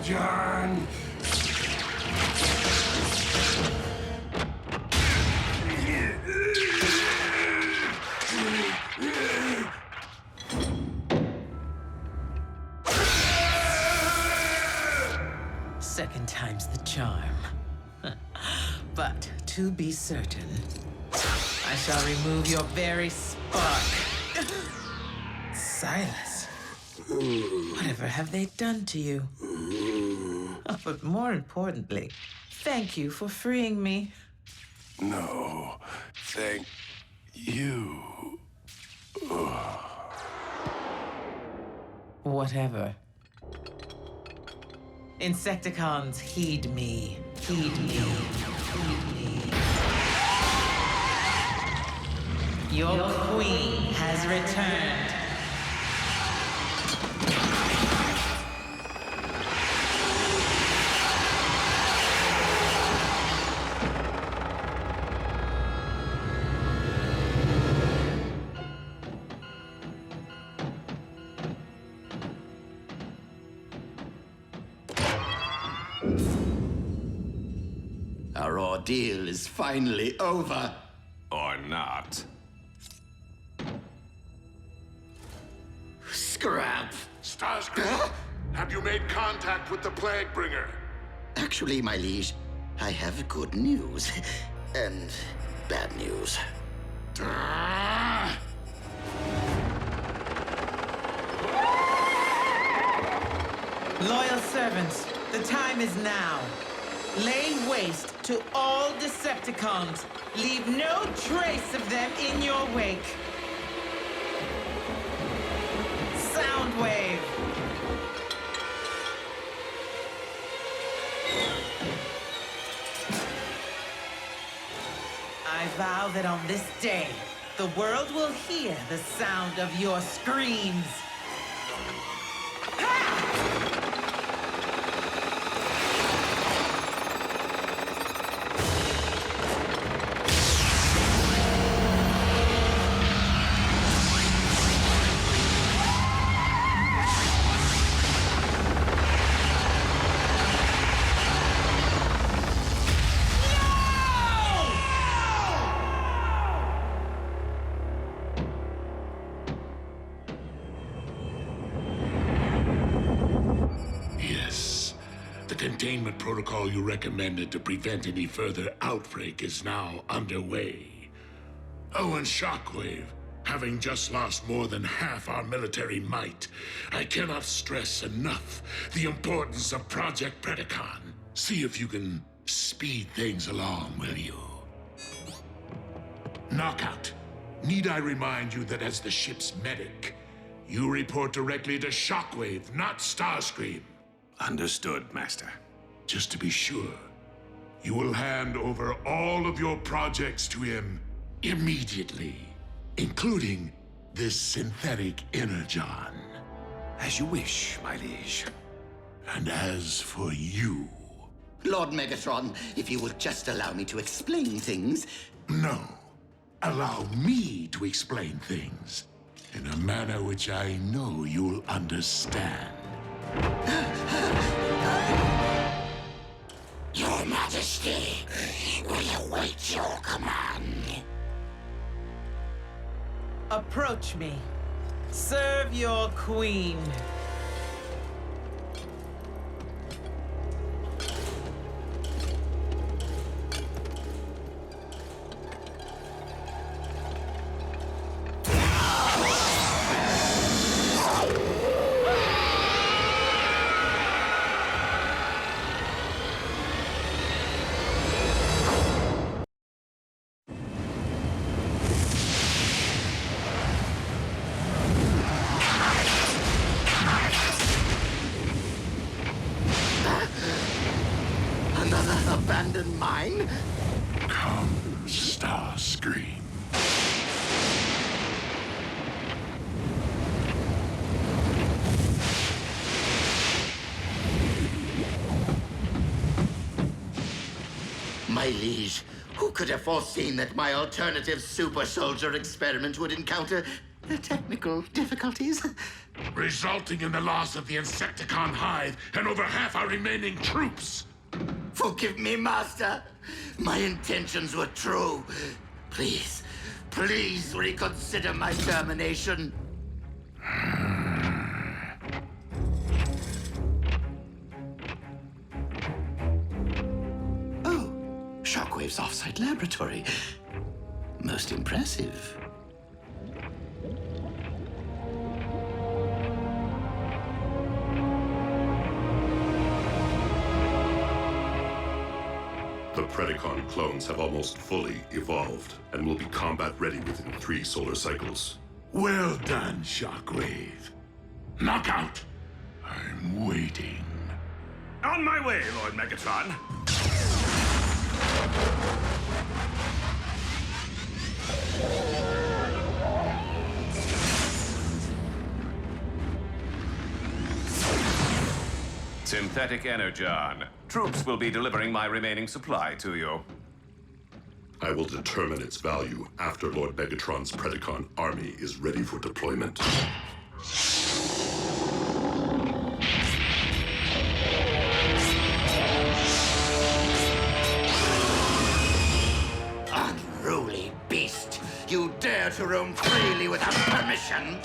John! Second time's the charm. But to be certain, I shall remove your very spark. Silas, whatever have they done to you? Oh, but more importantly, thank you for freeing me. No, thank you. Whatever. Insecticons, heed me. Heed me. Heed me. Your queen has returned. Our ordeal is finally over. Or not. Scrap! Starscream, have you made contact with the Plaguebringer? Actually, my liege, I have good news. And bad news. Loyal servants, the time is now. Lay waste to all Decepticons. Leave no trace of them in your wake. Soundwave! I vow that on this day, the world will hear the sound of your screams. Containment protocol you recommended to prevent any further outbreak is now underway. Oh, and Shockwave, having just lost more than half our military might, I cannot stress enough the importance of Project Predacon. See if you can speed things along, will you? Knockout, need I remind you that as the ship's medic, you report directly to Shockwave, not Starscream. Understood, Master. Just to be sure, you will hand over all of your projects to him immediately, including this synthetic energon. As you wish, my liege. And as for you... Lord Megatron, if you would just allow me to explain things... No. Allow me to explain things in a manner which I know you'll understand. Your Majesty, we await your command. Approach me. Serve your queen. Abandoned mine? Come, Starscream. My liege, who could have foreseen that my alternative super soldier experiment would encounter technical difficulties? Resulting in the loss of the Insecticon hive and over half our remaining troops. Forgive me, Master. My intentions were true. Please, please reconsider my termination. Oh, Shockwave's offsite laboratory. Most impressive. The Predacon clones have almost fully evolved and will be combat ready within 3 solar cycles. Well done, Shockwave. Knockout! I'm waiting. On my way, Lord Megatron. Synthetic energon. Troops will be delivering my remaining supply to you. I will determine its value after Lord Megatron's Predacon army is ready for deployment. Unruly beast! You dare to roam freely without permission!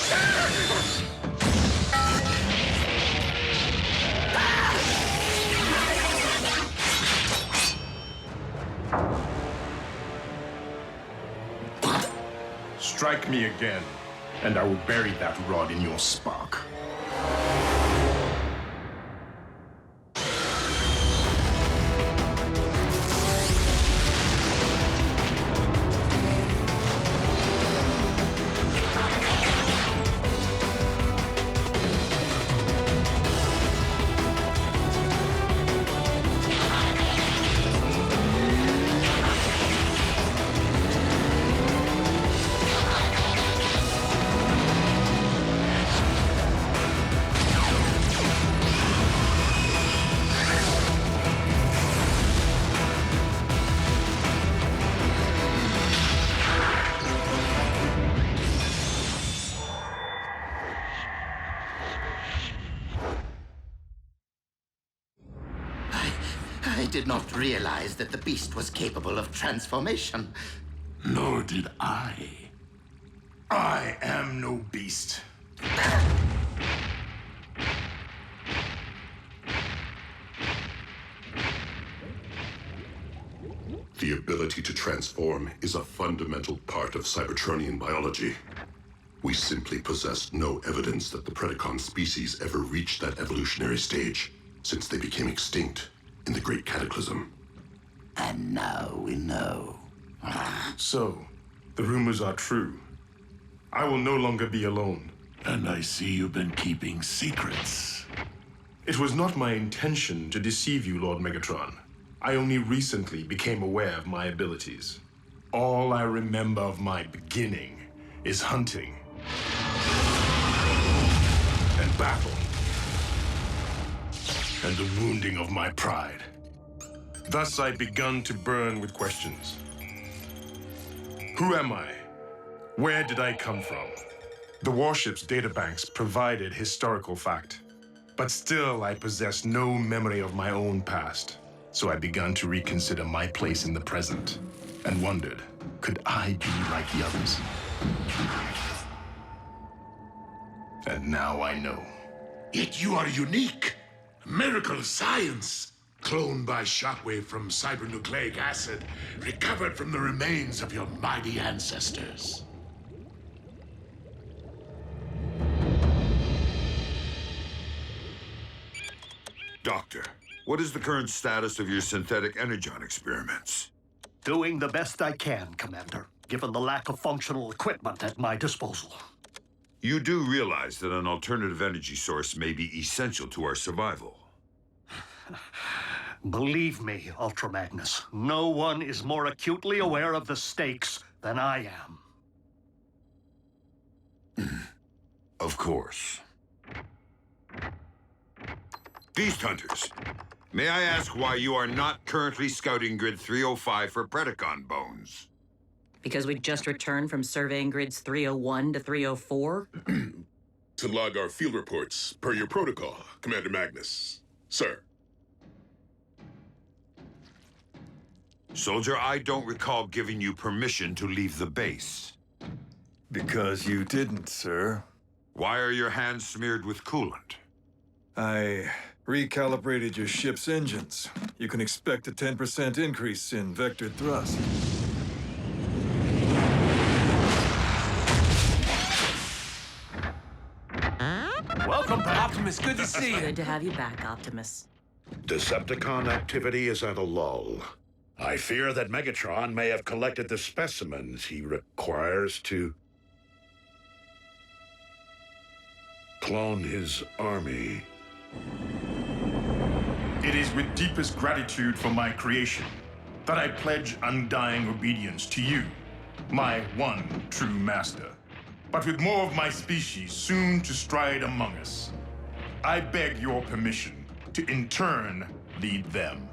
Strike me again, and I will bury that rod in your spark. did not realize that the beast was capable of transformation. Nor did I. I am no beast. The ability to transform is a fundamental part of Cybertronian biology. We simply possess no evidence that the Predacon species ever reached that evolutionary stage, since they became extinct in the Great Cataclysm. And now we know. So, the rumors are true. I will no longer be alone. And I see you've been keeping secrets. It was not my intention to deceive you, Lord Megatron. I only recently became aware of my abilities. All I remember of my beginning is hunting and battle and the wounding of my pride. Thus I begun to burn with questions. Who am I? Where did I come from? The Warship's databanks provided historical fact, but still I possess no memory of my own past. So I began to reconsider my place in the present and wondered, could I be like the others? And now I know. Yet you are unique. Miracle science. Cloned by Shockwave from cybernucleic acid, recovered from the remains of your mighty ancestors. Doctor, what is the current status of your synthetic energon experiments? Doing the best I can, Commander, given the lack of functional equipment at my disposal. You do realize that an alternative energy source may be essential to our survival. Believe me, Ultra Magnus, no one is more acutely aware of the stakes than I am. Of course. Beast Hunters, may I ask why you are not currently scouting Grid 305 for Predacon bones? Because we just returned from surveying grids 301 to 304? To log our field reports, per your protocol, Commander Magnus. Sir. Soldier, I don't recall giving you permission to leave the base. Because you didn't, sir. Why are your hands smeared with coolant? I recalibrated your ship's engines. You can expect a 10% increase in vectored thrust. Welcome back. Optimus, good to see you. Good to have you back, Optimus. Decepticon activity is at a lull. I fear that Megatron may have collected the specimens he requires to clone his army. It is with deepest gratitude for my creation that I pledge undying obedience to you, my one true master. But with more of my species soon to stride among us, I beg your permission to in turn lead them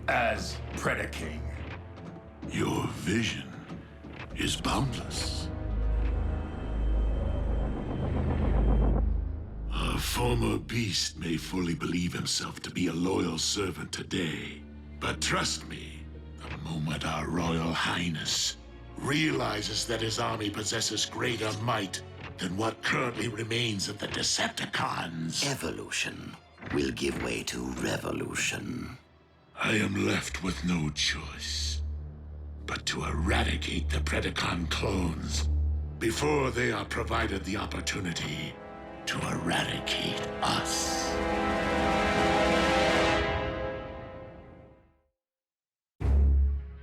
as Predacon. Your vision is boundless. A former beast may fully believe himself to be a loyal servant today, but trust me, the moment our Royal Highness realizes that his army possesses greater might than what currently remains of the Decepticons, Evolution will give way to revolution. I am left with no choice but to eradicate the Predacon clones before they are provided the opportunity to eradicate us.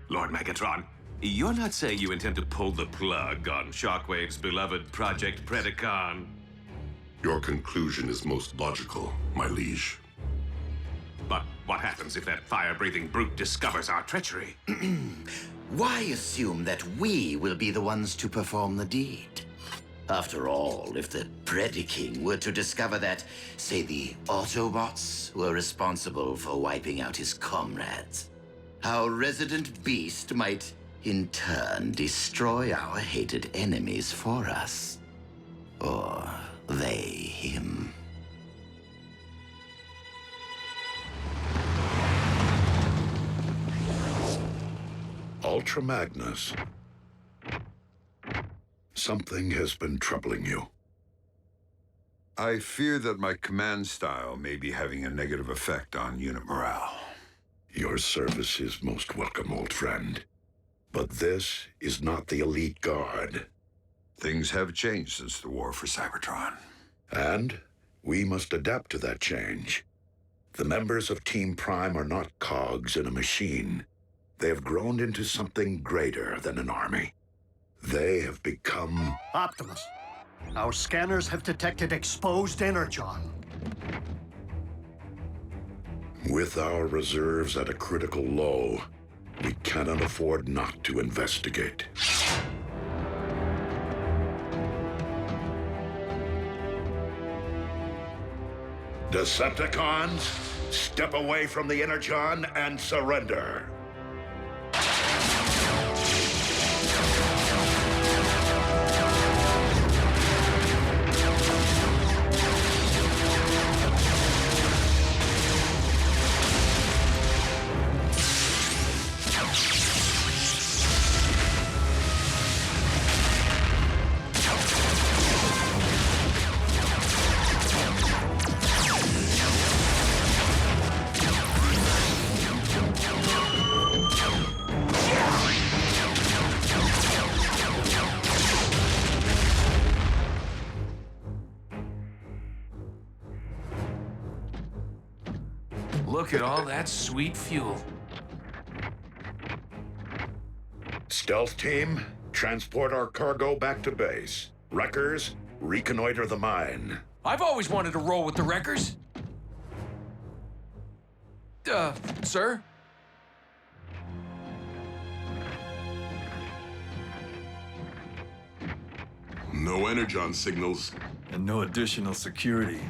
Lord Megatron, you're not saying you intend to pull the plug on Shockwave's beloved Project Predacon? Your conclusion is most logical, my liege. But what happens if that fire-breathing brute discovers our treachery? Why assume that we will be the ones to perform the deed? After all, if the Predacon were to discover that, say, the Autobots were responsible for wiping out his comrades, our resident beast might, in turn, destroy our hated enemies for us. Or they him. Ultra Magnus. Something has been troubling you. I fear that my command style may be having a negative effect on unit morale. Your service is most welcome, old friend. But this is not the elite guard. Things have changed since the war for Cybertron. And we must adapt to that change. The members of Team Prime are not cogs in a machine. They have grown into something greater than an army. They have become... Optimus, our scanners have detected exposed energon. With our reserves at a critical low, we cannot afford not to investigate. Decepticons, step away from the energon and surrender. Look at all that sweet fuel. Stealth team, transport our cargo back to base. Wreckers, reconnoiter the mine. I've always wanted to roll with the wreckers. Sir? No energon signals. And no additional security.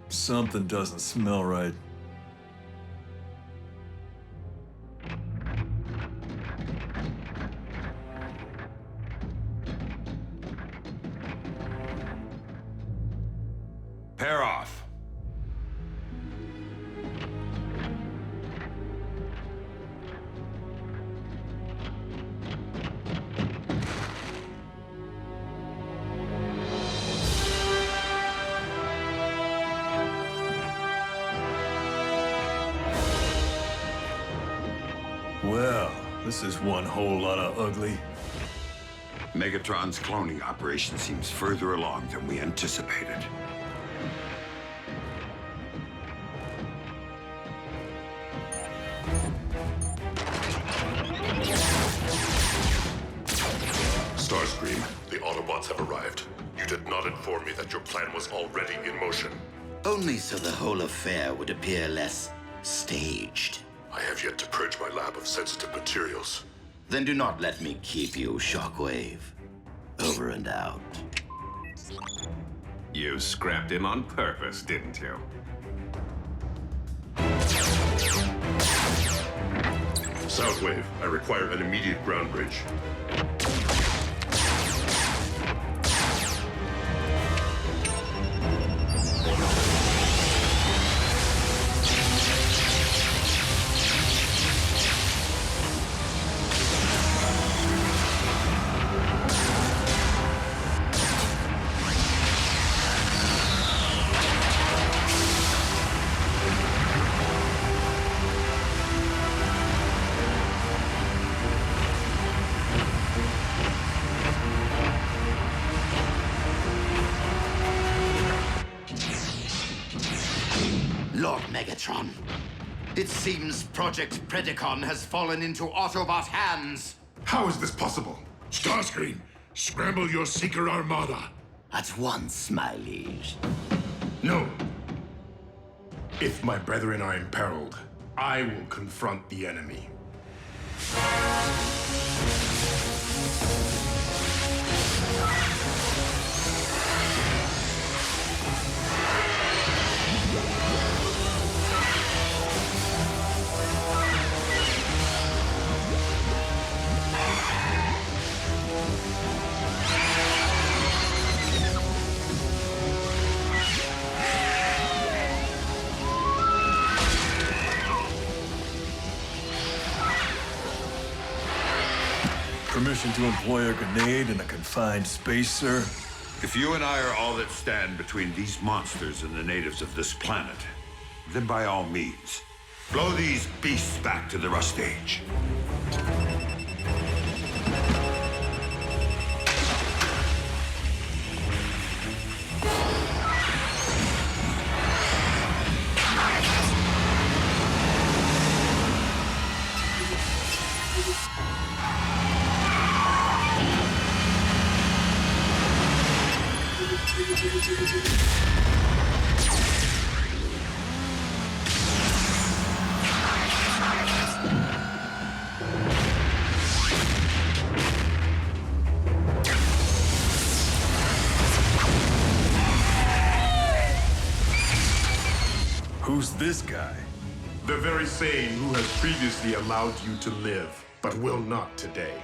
Something doesn't smell right. Pair off. Well, this is one whole lot of ugly. Megatron's cloning operation seems further along than we anticipated. Starscream, the Autobots have arrived. You did not inform me that your plan was already in motion. Only so the whole affair would appear less staged. I have yet to purge my lab of sensitive materials. Then do not let me keep you, Shockwave. Over and out. You scrapped him on purpose, didn't you? Soundwave, I require an immediate ground bridge. Lord Megatron, it seems Project Predacon has fallen into Autobot hands. How is this possible? Starscream, scramble your Seeker Armada. At once, my liege. No. If my brethren are imperiled, I will confront the enemy. Permission to employ a grenade in a confined space, sir? If you and I are all that stand between these monsters and the natives of this planet, then by all means, blow these beasts back to the rust age. Who's this guy? The very same who has previously allowed you to live, but will not today.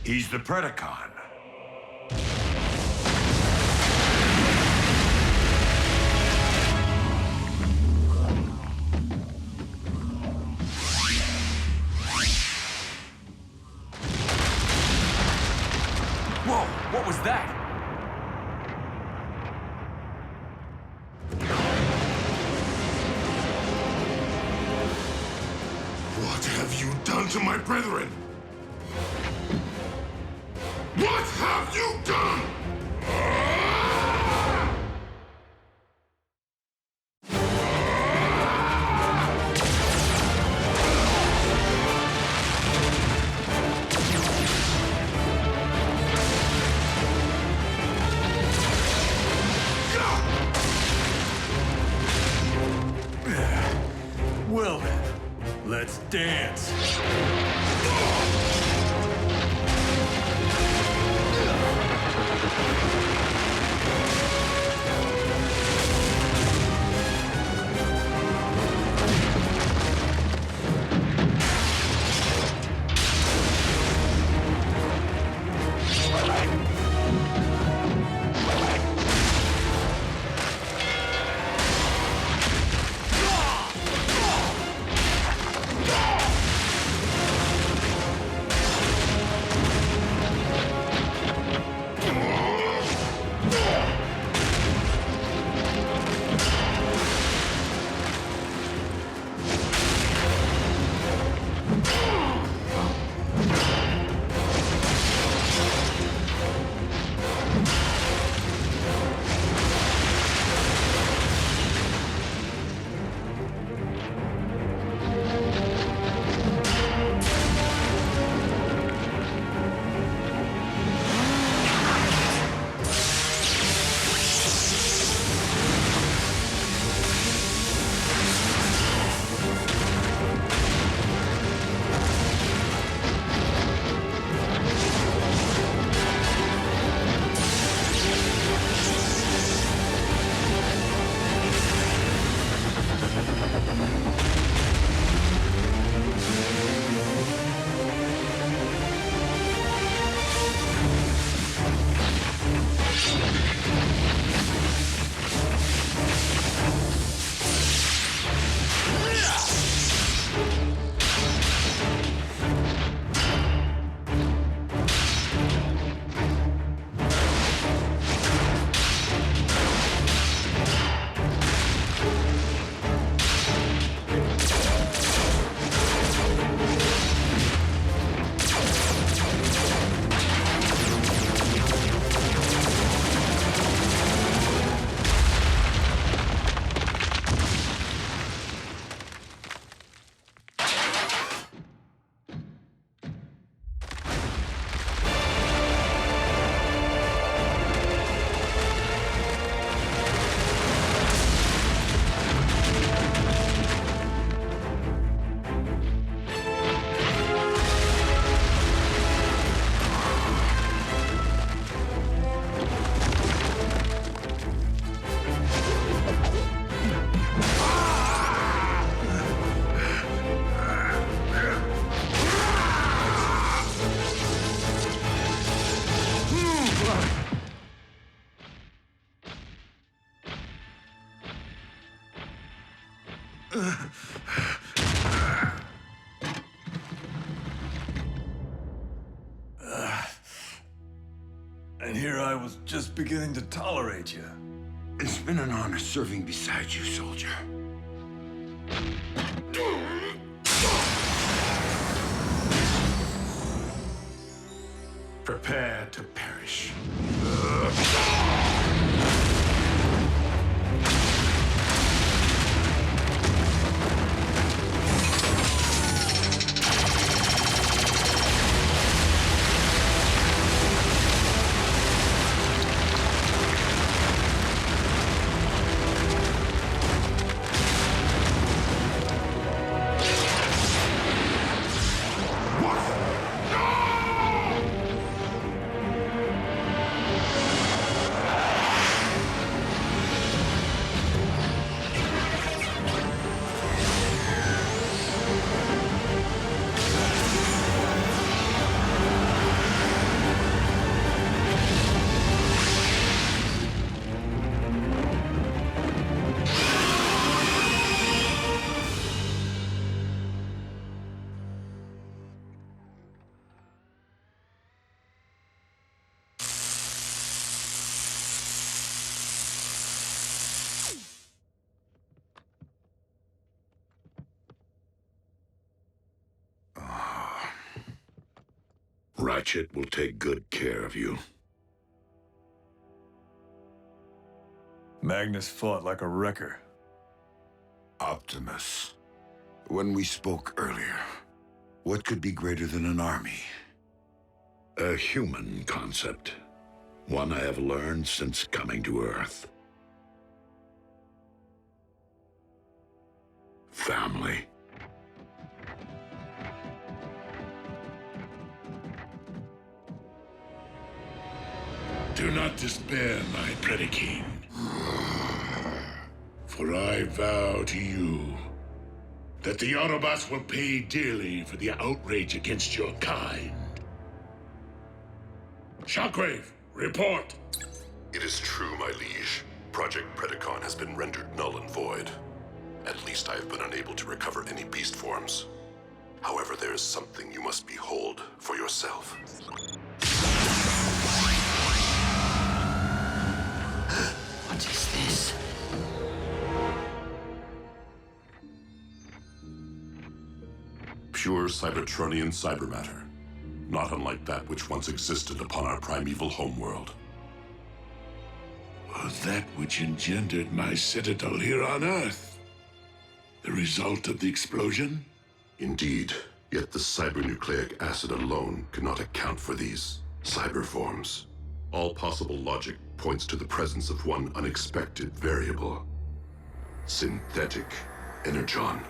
He's the Predacon. Whoa, what was that? What have you done to my brethren? What have you done? Well then, let's dance. And here I was just beginning to tolerate you. It's been an honor serving beside you, soldier. Prepare to perish. Ratchet will take good care of you. Magnus fought like a wrecker. Optimus, when we spoke earlier, what could be greater than an army? A human concept. One I have learned since coming to Earth. Family. Do not despair, my Predacon. For I vow to you that the Autobots will pay dearly for the outrage against your kind. Shockwave, report! It is true, my liege. Project Predacon has been rendered null and void. At least I have been unable to recover any beast forms. However, there is something you must behold for yourself. What is this? Pure Cybertronian cybermatter. Not unlike that which once existed upon our primeval homeworld. Was that which engendered my citadel here on Earth the result of the explosion? Indeed, yet the cybernucleic acid alone cannot account for these cyber forms. All possible logic points to the presence of one unexpected variable. Synthetic energon.